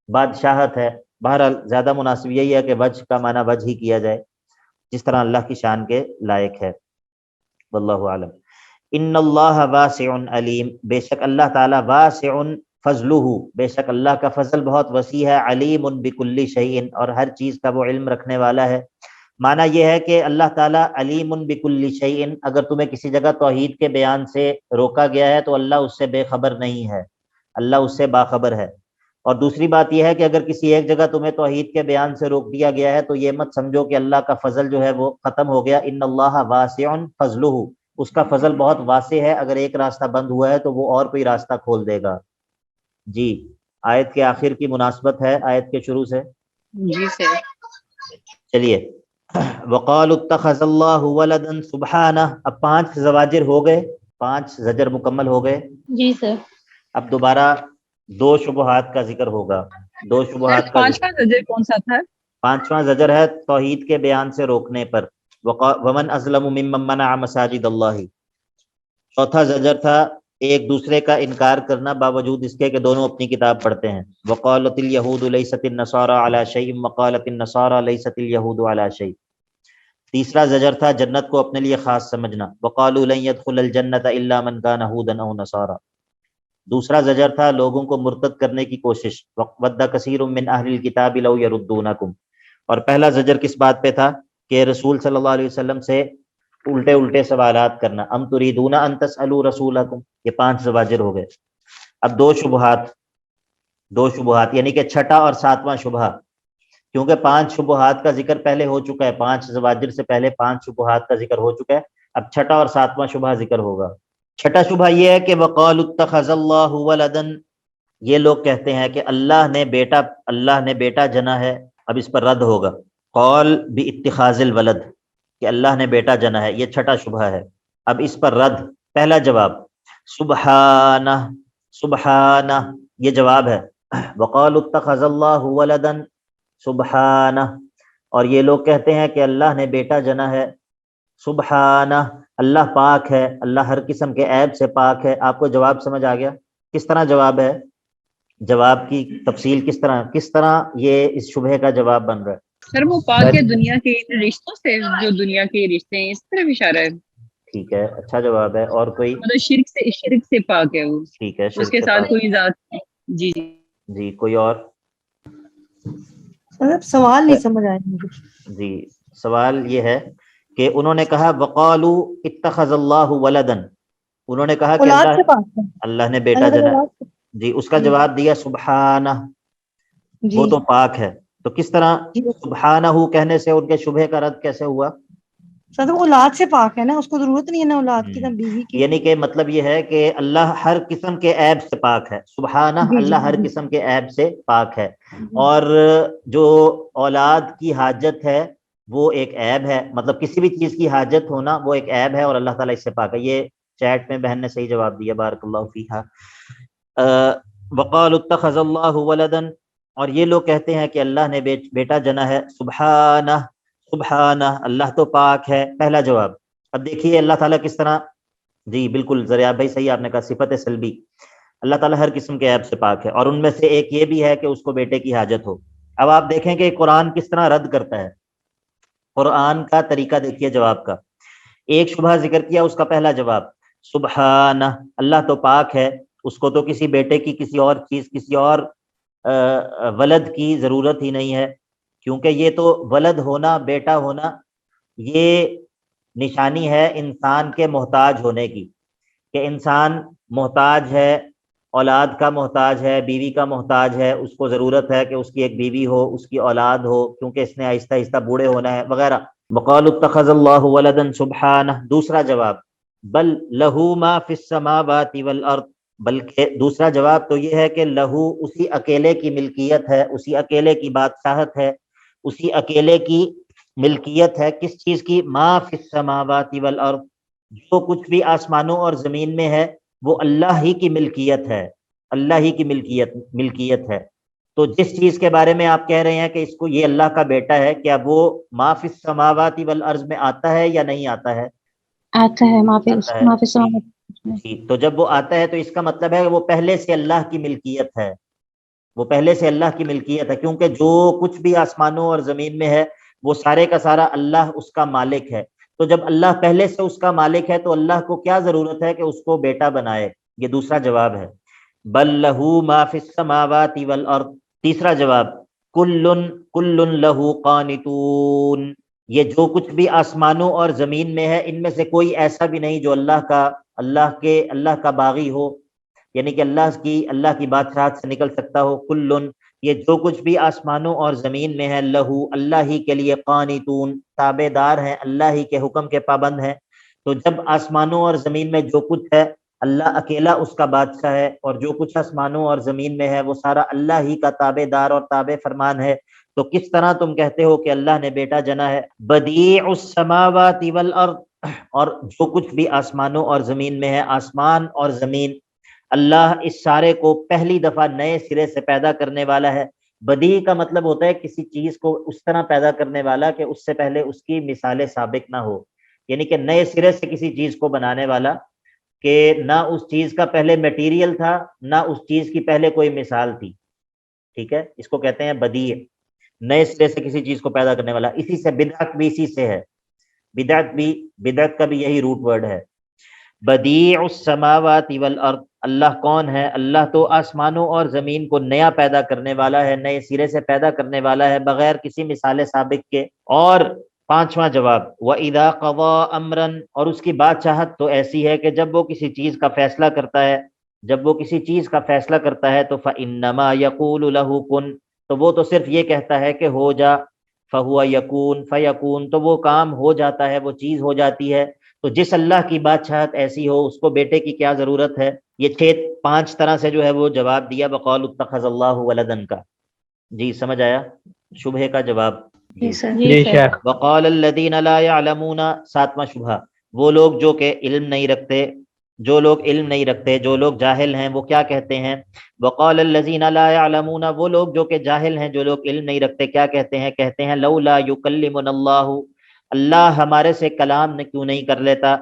Speaker 1: بادشاہت ہے۔ بہرحال زیادہ مناسب یہی ہے کہ وجہ کا معنی وجہ ہی کیا جائے، جس طرح اللہ کی شان کے لائق ہے۔ واللہ عالم۔ ان اللہ واسع علیم، بے شک اللہ تعالی واسع فضلہ، بے شک اللہ کا فضل بہت وسیع ہے، علیم بکل شیء، اور ہر چیز کا وہ علم رکھنے والا ہے۔ معنی یہ ہے کہ اللہ تعالیٰ علیم بکل شیء، اگر تمہیں کسی جگہ توحید کے بیان سے روکا گیا ہے تو اللہ اس سے بے خبر نہیں ہے، اللہ اس سے باخبر ہے۔ اور دوسری بات یہ ہے کہ اگر کسی ایک جگہ تمہیں توحید کے بیان سے روک دیا گیا ہے تو یہ مت سمجھو کہ اللہ کا فضل جو ہے وہ ختم ہو گیا۔ ان اللہ واسع فضلہ، اس کا فضل بہت واسع ہے، اگر ایک راستہ بند ہوا ہے تو وہ اور کوئی راستہ کھول دے گا۔ جی، آیت کے آخر کی مناسبت ہے آیت کے شروع سے۔
Speaker 4: جی سر۔
Speaker 1: چلیے، وقالوا اتخذ اللہ ولدا سبحانہ، اب 5 زواجر ہو گئے، 5 زجر مکمل ہو گئے۔
Speaker 3: جی سر۔
Speaker 1: اب دوبارہ 2 شبہات کا ذکر ہوگا۔ 2
Speaker 4: سر
Speaker 1: شبہات کا ذکر،
Speaker 4: 5واں زجر کون سا تھا؟
Speaker 1: 5واں زجر ہے توحید کے بیان سے روکنے پر، ومن ازلم ممن منع مساجد اللہ۔ 4تھا زجر تھا ایک دوسرے کا انکار کرنا باوجود اس کے کہ دونوں اپنی کتاب پڑھتے ہیں، وقالت الیہود لیست النصارى علی شیء وقالت النصارى لیست الیہود علی شیء۔ 3سرا زجر تھا جنت کو اپنے لیے خاص سمجھنا، وقالوا لن يدخل الجنة الا من كان هودا او نصارى۔ 2سرا زجر تھا لوگوں کو مرتد کرنے کی کوشش، ود کثیر من اہل الکتاب لو یردونکم۔ اور پہلا زجر کس بات پہ تھا؟ کہ رسول صلی اللہ علیہ وسلم سے الٹے سوالات کرنا، ام تریدون ان تسألوا رسولکم۔ یہ 5 زواجر ہو گئے۔ اب 2 شبہات یعنی کہ 6واں اور 7واں شبہ، کیونکہ 5 شبہات کا ذکر پہلے ہو چکا ہے، 5 زواجر سے پہلے 5 شبہات کا ذکر ہو چکا ہے، اب 6واں اور 7واں شبہ ذکر ہوگا۔ 6واں شبہ یہ ہے کہ وقالوا اتخذ اللہ ولدا، یہ لوگ کہتے ہیں کہ اللہ نے بیٹا جنا ہے۔ اب اس پر رد ہوگا، قول باتخاذ الولد، کہ اللہ نے بیٹا جنا ہے، یہ 6واں شبہ ہے۔ اب اس پر رد، پہلا جواب سبحانہ، سبحانہ یہ جواب ہے، وقالوا اتخذ اللہ ولدا سبحانہ، اور یہ لوگ کہتے ہیں کہ اللہ نے بیٹا جنا ہے، سبحانہ اللہ پاک ہے، اللہ ہر قسم کے عیب سے پاک ہے۔ آپ کو جواب سمجھ آ گیا؟ کس طرح جواب ہے؟ جواب کی تفصیل کس طرح یہ اس شبہ کا جواب بن رہا ہے؟
Speaker 4: سر وہ پاک ہے دنیا کے رشتوں سے، جو دنیا کے رشتے ہیں، اس طرف اشارہ ہے۔
Speaker 1: ٹھیک ہے، اچھا جواب ہے۔ اور کوئی؟
Speaker 4: مطلب شرک سے پاک ہے وہ،
Speaker 1: ٹھیک ہے،
Speaker 4: اس کے ساتھ کوئی ذات۔ جی
Speaker 1: جی، کوئی اور؟
Speaker 5: سوال نہیں سمجھ آیا مجھے۔
Speaker 1: جی، سوال یہ ہے کہ انہوں نے کہا وقالوا اتخذ اللہ ولدا، انہوں نے کہا کہ
Speaker 5: اولاد سے پاک ہے،
Speaker 1: اللہ نے بیٹا جنا، جی اس کا جواب دیا سبحانہ،
Speaker 5: جی
Speaker 1: وہ تو پاک ہے۔ تو کس طرح
Speaker 5: جی
Speaker 1: سبحانہ کہنے سے ان کے شبہ کا رد کیسے ہوا؟
Speaker 5: سر وہ اولاد سے پاک ہے نا، اس کو ضرورت نہیں ہے نا اولاد کی، نہ بیوی کی۔
Speaker 1: یعنی کہ مطلب یہ ہے کہ اللہ ہر قسم کے عیب سے پاک ہے، سبحانہ
Speaker 5: جی
Speaker 1: اللہ ہر
Speaker 5: جی
Speaker 1: قسم کے عیب سے پاک ہے۔
Speaker 5: جی
Speaker 1: اور جو اولاد کی حاجت ہے وہ ایک عیب ہے، مطلب کسی بھی چیز کی حاجت ہونا وہ ایک عیب ہے، اور اللہ تعالیٰ اس سے پاک ہے۔ یہ چیٹ میں بہن نے صحیح جواب دیا، بارک اللہ فیہا۔ وقالوا اتخذ اللہ ولدا، اور یہ لوگ کہتے ہیں کہ اللہ نے بیٹا جنا ہے، سبحانہ سبحانہ، اللہ تو پاک ہے، پہلا جواب۔ اب دیکھیے اللہ تعالیٰ کس طرح، جی بالکل زریاب بھائی صحیح آپ نے کہا، صفت سلبی، اللہ تعالیٰ ہر قسم کے عیب سے پاک ہے، اور ان میں سے ایک یہ بھی ہے کہ اس کو بیٹے کی حاجت ہو۔ اب آپ دیکھیں کہ قرآن کس طرح رد کرتا ہے، قرآن کا طریقہ دیکھیے جواب کا۔ ایک شبہ ذکر کیا، اس کا پہلا جواب سبحانہ، اللہ تو پاک ہے، اس کو تو کسی بیٹے کی، کسی اور چیز، کسی اور ولد کی ضرورت ہی نہیں ہے، کیونکہ یہ تو ولد ہونا، بیٹا ہونا، یہ نشانی ہے انسان کے محتاج ہونے کی، کہ انسان محتاج ہے، اولاد کا محتاج ہے، بیوی کا محتاج ہے، اس کو ضرورت ہے کہ اس کی ایک بیوی ہو، اس کی اولاد ہو، کیونکہ اس نے آہستہ آہستہ بوڑھے ہونا ہے وغیرہ۔ وقالوا اتخذ اللہ ولدا سبحانہ، دوسرا جواب بل لہو ما فی السماوات والارض، بلکہ دوسرا جواب تو یہ ہے کہ لہو اسی اکیلے کی ملکیت ہے، اسی اکیلے کی بادشاہت ہے، اسی اکیلے کی ملکیت ہے، کس چیز کی؟ ما فی السماوات والارض، جو کچھ بھی آسمانوں اور زمین میں ہے وہ اللہ ہی کی ملکیت ہے، اللہ ہی کی ملکیت ہے۔ تو جس چیز کے بارے میں آپ کہہ رہے ہیں کہ اس کو یہ اللہ کا بیٹا ہے، کیا وہ ما فی السماوات والارض میں آتا ہے یا نہیں آتا ہے؟
Speaker 3: آتا ہے معافی
Speaker 1: آتا ہے،
Speaker 3: معافی سلامت۔
Speaker 1: جی، تو جب وہ آتا ہے تو اس کا مطلب ہے کہ وہ پہلے سے اللہ کی ملکیت ہے، وہ پہلے سے اللہ کی ملکیت ہے، کیونکہ جو کچھ بھی آسمانوں اور زمین میں ہے وہ سارے کا سارا اللہ اس کا مالک ہے۔ تو جب اللہ پہلے سے اس کا مالک ہے تو اللہ کو کیا ضرورت ہے کہ اس کو بیٹا بنائے؟ یہ دوسرا جواب ہے، بل لہو ما فی السماوات والارض۔ تیسرا جواب کل لہو قانتون، یہ جو کچھ بھی آسمانوں اور زمین میں ہے ان میں سے کوئی ایسا بھی نہیں جو اللہ کا باغی ہو، یعنی کہ اللہ کی بادشاہت سے نکل سکتا ہو۔ کلن، یہ جو کچھ بھی آسمانوں اور زمین میں ہے، لہو اللہ ہی کے لیے، قانتون تابع دار ہیں، اللہ ہی کے حکم کے پابند ہیں۔ تو جب آسمانوں اور زمین میں جو کچھ ہے اللہ اکیلا اس کا بادشاہ ہے، اور جو کچھ آسمانوں اور زمین میں ہے وہ سارا اللہ ہی کا تابع دار اور تابع فرمان ہے، تو کس طرح تم کہتے ہو کہ اللہ نے بیٹا جنا ہے؟ بدیع السماوات والارض، اور جو کچھ بھی آسمانوں اور زمین میں ہے، آسمان اور زمین، اللہ اس سارے کو پہلی دفعہ نئے سرے سے پیدا کرنے والا ہے۔ بدیع کا مطلب ہوتا ہے کسی چیز کو اس طرح پیدا کرنے والا کہ اس سے پہلے اس کی مثالیں سابق نہ ہو، یعنی کہ نئے سرے سے کسی چیز کو بنانے والا، کہ نہ اس چیز کا پہلے میٹیریل تھا، نہ اس چیز کی پہلے کوئی مثال تھی، ٹھیک ہے، اس کو کہتے ہیں بدیع، نئے سرے سے کسی چیز کو پیدا کرنے والا۔ اسی سے بدعت بھی اسی سے ہے، بدعت کا بھی یہی روٹ ورڈ ہے، بدیع السماوات والارض۔ اللہ کون ہے؟ اللہ تو آسمانوں اور زمین کو نیا پیدا کرنے والا ہے، نئے سرے سے پیدا کرنے والا ہے، بغیر کسی مثال سابق کے۔ اور پانچواں جواب وَإِذَا قَضَىٰ أَمْرًا، اور اس کی بادشاہت تو ایسی ہے کہ جب وہ کسی چیز کا فیصلہ کرتا ہے، تو فَإِنَّمَا يَقُولُ لَهُ كُن، تو وہ تو صرف یہ کہتا ہے کہ ہو جا، فَهُوَ يَكُون فَيَكُون، تو وہ کام ہو جاتا ہے، وہ چیز ہو جاتی ہے۔ تو جس اللہ کی بادشاہت ایسی ہو اس کو بیٹے کی کیا ضرورت ہے؟ یہ 5 طرح سے جو ہے وہ جواب دیا وقالوا اتخذ اللہ ولدا کا۔ جی سمجھ آیا شبہے کا جواب؟
Speaker 3: جی سر۔
Speaker 1: وقال الذین لا يعلمون، 7واں شبہہ، وہ لوگ جو کہ علم نہیں رکھتے، جو لوگ جاہل ہیں، وہ کیا کہتے ہیں؟ وقال الذین لا يعلمون، وہ لوگ جو کہ جاہل ہیں، جو لوگ علم نہیں رکھتے، کیا کہتے ہیں لولا یکلمنا اللہ، اللہ ہمارے سے کلام کیوں نہیں کر لیتا؟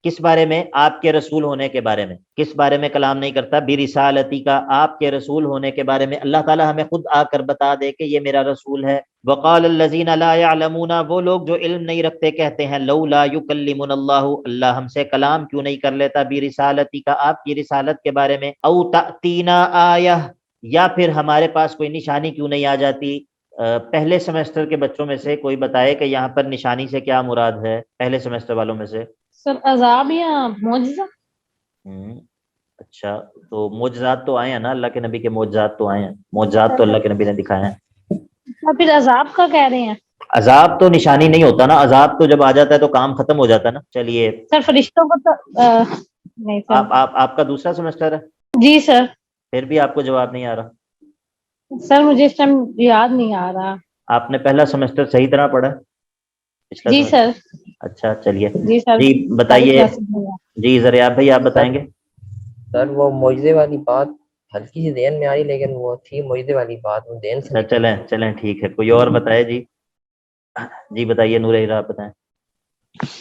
Speaker 1: کس بارے میں؟ آپ کے رسول ہونے کے بارے میں۔ کس بارے میں کلام نہیں کرتا؟ برسالتی کا، آپ کے رسول ہونے کے بارے میں اللہ تعالیٰ ہمیں خود آ کر بتا دے کہ یہ میرا رسول ہے۔ وقال الذین لا يعلمون، وہ لوگ جو علم نہیں رکھتے کہتے ہیں لولا یکلمنا اللہ، اللہ ہم سے کلام کیوں نہیں کر لیتا، برسالتی کا، آپ کی رسالت کے بارے میں، او تأتینا آیہ، یا پھر ہمارے پاس کوئی نشانی کیوں نہیں آ جاتی؟ پہلے سیمسٹر کے بچوں میں سے کوئی بتائے کہ یہاں پر نشانی سے کیا مراد ہے، پہلے سیمسٹر والوں میں سے؟
Speaker 3: سر عذاب یا معجزہ؟
Speaker 1: اچھا، تو معجزات تو آئے ہیں نا، اللہ کے نبی کے معجزات تو آئے ہیں، معجزات تو اللہ کے نبی نے دکھائے ہیں۔
Speaker 3: پھر عذاب کا کہہ رہے ہیں؟
Speaker 1: عذاب تو نشانی نہیں ہوتا نا، عذاب تو جب آ جاتا ہے تو کام ختم ہو جاتا ہے نا۔ چلیے
Speaker 3: سر فرشتوں کو تو نہیں سر۔
Speaker 1: آپ کا دوسرا سیمسٹر ہے؟
Speaker 3: جی سر۔
Speaker 1: پھر بھی آپ کو جواب نہیں آ رہا؟
Speaker 3: سر مجھے اس ٹائم یاد نہیں آ رہا۔
Speaker 1: آپ نے پہلا سیمسٹر صحیح طرح پڑھا؟
Speaker 3: جی سر۔
Speaker 1: اچھا چلیے،
Speaker 3: جی سر،
Speaker 1: جی بتائیے، جی زریاب بھائی آپ بتائیں گے۔
Speaker 2: سر وہ معجزے والی بات ہلکی سی ذہن میں آ رہی لیکن وہ تھی معجزے والی بات، وہ ذہن سے
Speaker 1: اچھا چلیں ٹھیک ہے، کوئی اور بتائے جی؟ جی بتائیے نور ہیرا، آپ بتائیں۔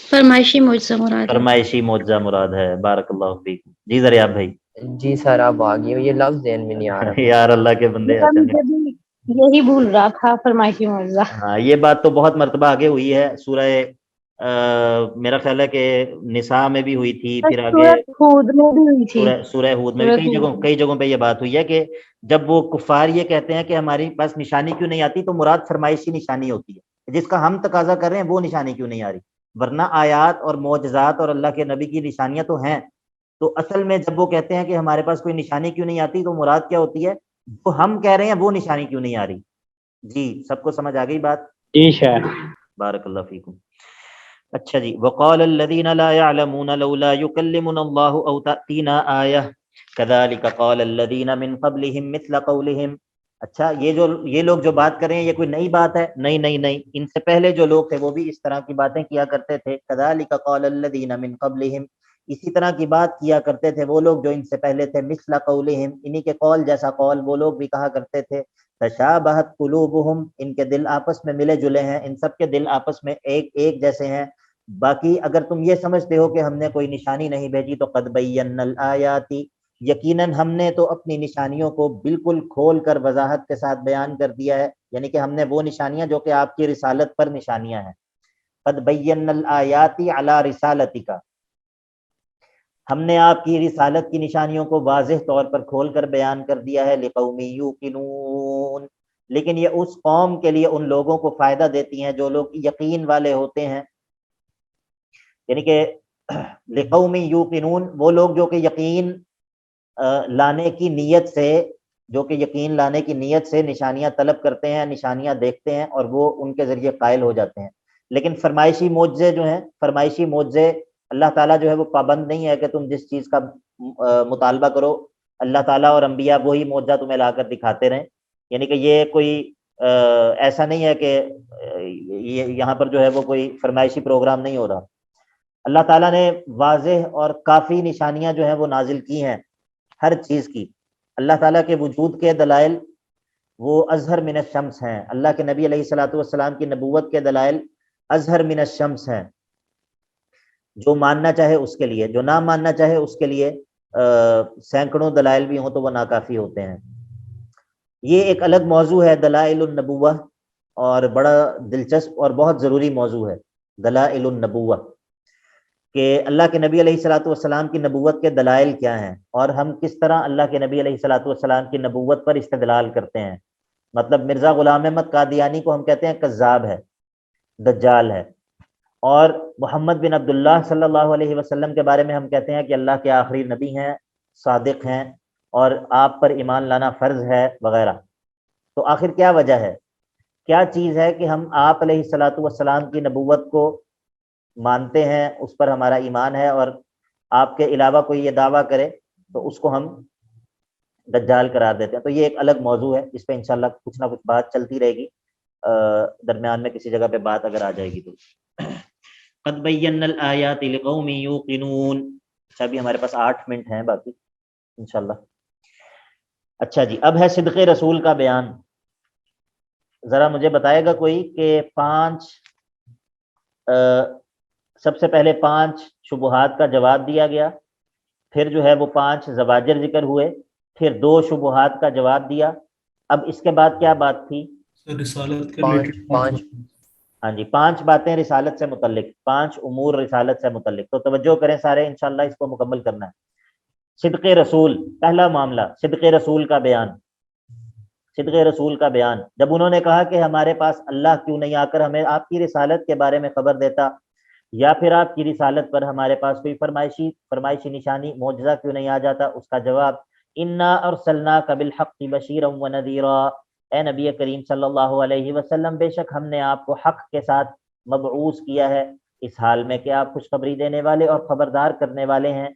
Speaker 6: فرمائشی معجزہ مراد ہے۔
Speaker 1: فرمائشی معجزہ مراد ہے، بارک اللہ فیکم۔ جی ذریعہ بھائی۔
Speaker 2: جی سر آپ آ گئے، یہ لفظ ذہن میں نہیں آ رہا تھا۔
Speaker 1: یار اللہ کے بندے
Speaker 3: سر
Speaker 1: اچھا
Speaker 3: مجھے بھی یہی بھول رہا تھا فرمائشی معجزہ۔
Speaker 1: ہاں یہ بات تو بہت مرتبہ آگے ہوئی ہے، سورہ میرا خیال ہے کہ نساء میں بھی ہوئی تھی، پھر آگے
Speaker 3: سورۃ ہود میں بھی ہوئی تھی،
Speaker 1: سورہ ہود میں بھی کئی جگہوں پہ یہ بات ہوئی ہے کہ جب وہ کفار یہ کہتے ہیں کہ ہماری پاس نشانی کیوں نہیں آتی، تو مراد فرمائشی نشانی ہوتی ہے، جس کا ہم تقاضا کر رہے ہیں وہ نشانی کیوں نہیں آ رہی، ورنہ آیات اور معجزات اور اللہ کے نبی کی نشانیاں تو ہیں۔ تو اصل میں جب وہ کہتے ہیں کہ ہمارے پاس کوئی نشانی کیوں نہیں آتی، تو مراد کیا ہوتی ہے، جو ہم کہہ رہے ہیں وہ نشانی کیوں نہیں آ رہی۔ جی سب کو سمجھ آ گئی بات؟
Speaker 7: جی شاید۔
Speaker 1: بارک اللہ فیکم۔ اچھا جی، وقال الذين لا يعلمون لولا يكلمنا الله او تاتينا آیہ كذلك قال الذين من قبلهم مثل قولهم۔ اچھا یہ لوگ جو بات کر رہے ہیں یہ کوئی نئی بات ہے؟ نہیں، ان سے پہلے جو لوگ تھے وہ بھی اس طرح کی باتیں کیا کرتے تھے۔ كذلك قال الذين من قبلهم، اسی طرح کی بات کیا کرتے تھے وہ لوگ جو ان سے پہلے تھے، مثل قولهم، انہی کے قول جیسا قول وہ لوگ بھی کہا کرتے تھے۔ تشابہت قلوبہم، ان کے دل آپس میں ملے جلے ہیں، ان سب کے دل آپس میں ایک جیسے ہیں۔ باقی اگر تم یہ سمجھتے ہو کہ ہم نے کوئی نشانی نہیں بھیجی، تو قد بینا الآیات، یقیناً ہم نے تو اپنی نشانیوں کو بالکل کھول کر وضاحت کے ساتھ بیان کر دیا ہے، یعنی کہ ہم نے وہ نشانیاں جو کہ آپ کی رسالت پر نشانیاں ہیں، قد بینا الآیات علی رسالتک، ہم نے آپ کی رسالت کی نشانیوں کو واضح طور پر کھول کر بیان کر دیا ہے، لقوم یوقنون، لیکن یہ اس قوم کے لیے، ان لوگوں کو فائدہ دیتی ہیں جو لوگ یقین والے ہوتے ہیں، یعنی کہ لقوم یوقنون، وہ لوگ جو کہ یقین لانے کی نیت سے نشانیاں طلب کرتے ہیں، نشانیاں دیکھتے ہیں اور وہ ان کے ذریعے قائل ہو جاتے ہیں۔ لیکن فرمائشی معجزے جو ہیں، فرمائشی معجزے اللہ تعالیٰ جو ہے وہ پابند نہیں ہے کہ تم جس چیز کا مطالبہ کرو اللہ تعالیٰ اور انبیاء وہی معجزہ تمہیں لا کر دکھاتے رہیں، یعنی کہ یہ کوئی ایسا نہیں ہے کہ یہاں پر جو ہے وہ کوئی فرمائشی پروگرام نہیں ہو رہا۔ اللہ تعالیٰ نے واضح اور کافی نشانیاں جو ہیں وہ نازل کی ہیں ہر چیز کی۔ اللہ تعالیٰ کے وجود کے دلائل وہ اظہر من الشمس ہیں، اللہ کے نبی علیہ الصلوۃ والسلام کی نبوت کے دلائل اظہر من الشمس ہیں، جو ماننا چاہے اس کے لیے، جو نہ ماننا چاہے اس کے لیے سینکڑوں دلائل بھی ہوں تو وہ ناکافی ہوتے ہیں۔ یہ ایک الگ موضوع ہے دلائل النبوہ، اور بڑا دلچسپ اور بہت ضروری موضوع ہے دلائل النبوہ، کہ اللہ کے نبی علیہ الصلوۃ والسلام کی نبوت کے دلائل کیا ہیں، اور ہم کس طرح اللہ کے نبی علیہ الصلوۃ والسلام کی نبوت پر استدلال کرتے ہیں۔ مطلب مرزا غلام احمد قادیانی کو ہم کہتے ہیں کذاب ہے، دجال ہے، اور محمد بن عبداللہ صلی اللہ علیہ وسلم کے بارے میں ہم کہتے ہیں کہ اللہ کے آخری نبی ہیں، صادق ہیں، اور آپ پر ایمان لانا فرض ہے وغیرہ۔ تو آخر کیا وجہ ہے، کیا چیز ہے کہ ہم آپ علیہ الصلوۃ والسلام کی نبوت کو مانتے ہیں، اس پر ہمارا ایمان ہے، اور آپ کے علاوہ کوئی یہ دعویٰ کرے تو اس کو ہم دجال قرار دیتے ہیں۔ تو یہ ایک الگ موضوع ہے، اس پہ انشاءاللہ کچھ نہ کچھ بات چلتی رہے گی، درمیان میں کسی جگہ پہ بات اگر آ جائے گی تو۔ قد بینا الآیات لقوم یوقنون۔ اچھا ابھی ہمارے پاس 8 منٹ ہیں باقی انشاءاللہ۔ اچھا جی، اب ہے صدق رسول کا بیان۔ ذرا مجھے بتائے گا کوئی کہ 5 سب سے پہلے 5 شبہات کا جواب دیا گیا، پھر جو ہے وہ 5 زواجر ذکر ہوئے، پھر 2 شبہات کا جواب دیا، اب اس کے بعد کیا بات تھی؟
Speaker 8: رسالت کے
Speaker 2: پانچ
Speaker 1: ہاں جی، 5 باتیں رسالت سے متعلق، 5 امور رسالت سے متعلق۔ تو توجہ کریں سارے، انشاءاللہ اس کو مکمل کرنا ہے۔ صدق رسول، پہلا معاملہ صدق رسول کا بیان۔ صدق رسول کا بیان، جب انہوں نے کہا کہ ہمارے پاس اللہ کیوں نہیں آ کر ہمیں آپ کی رسالت کے بارے میں خبر دیتا، یا پھر آپ کی رسالت پر ہمارے پاس کوئی فرمائشی نشانی معجزہ کیوں نہیں آ جاتا، اس کا جواب انا ارسلناک بالحق بشیرا ونذیرا، اے نبی کریم صلی اللہ علیہ وسلم، بے شک ہم نے آپ کو حق کے ساتھ مبعوث کیا ہے، اس حال میں کہ آپ خوشخبری دینے والے اور خبردار کرنے والے ہیں۔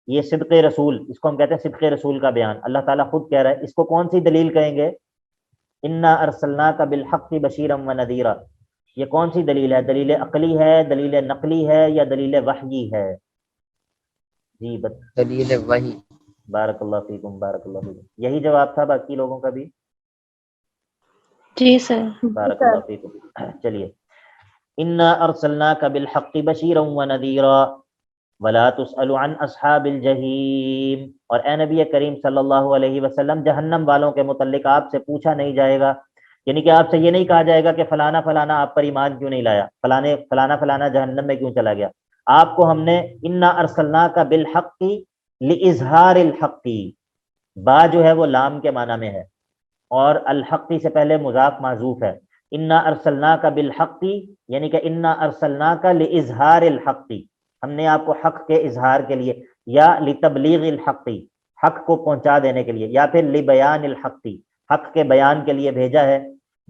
Speaker 1: یہ صدق رسول، اس کو ہم کہتے ہیں صدق رسول کا بیان۔ اللہ تعالیٰ خود کہہ رہا ہے، اس کو کون سی دلیل کہیں گے؟ انا ارسلناک بالحق بشیرا ونذیرا، یہ کون سی دلیل ہے؟ دلیل عقلی ہے، دلیل نقلی ہے، یا دلیل وحی ہے؟ جی
Speaker 2: دلیل وحی۔
Speaker 1: بارک اللہ فیکم، بارک اللہ فیکم. یہی جواب تھا باقی لوگوں کا بھی؟
Speaker 6: جی سر.
Speaker 1: بارک اللہ فیکم. چلیے، انا ارسلناک بالحق بشیرا ونذیرا ولا تسأل عن اصحاب الجحیم. اور اے نبی کریم صلی اللہ علیہ وسلم، جہنم والوں کے متعلق آپ سے پوچھا نہیں جائے گا، یعنی کہ آپ سے یہ نہیں کہا جائے گا کہ فلانا فلانا آپ پر ایمان کیوں نہیں لایا، فلانا فلانا جہنم میں کیوں چلا گیا. آپ کو ہم نے انا ارسلناک بالحق لاظہار الحق، با جو ہے وہ لام کے معنی میں ہے، اور الحق سے پہلے مضاف معذوف ہے. انا ارسلناک بالحق یعنی کہ انا ارسلناک لاظہار الحق، ہم نے آپ کو حق کے اظہار کے لیے، یا لتبلیغ الحق، حق کو پہنچا دینے کے لیے، یا پھر لبیان الحق، حق کے بیان کے لیے بھیجا ہے.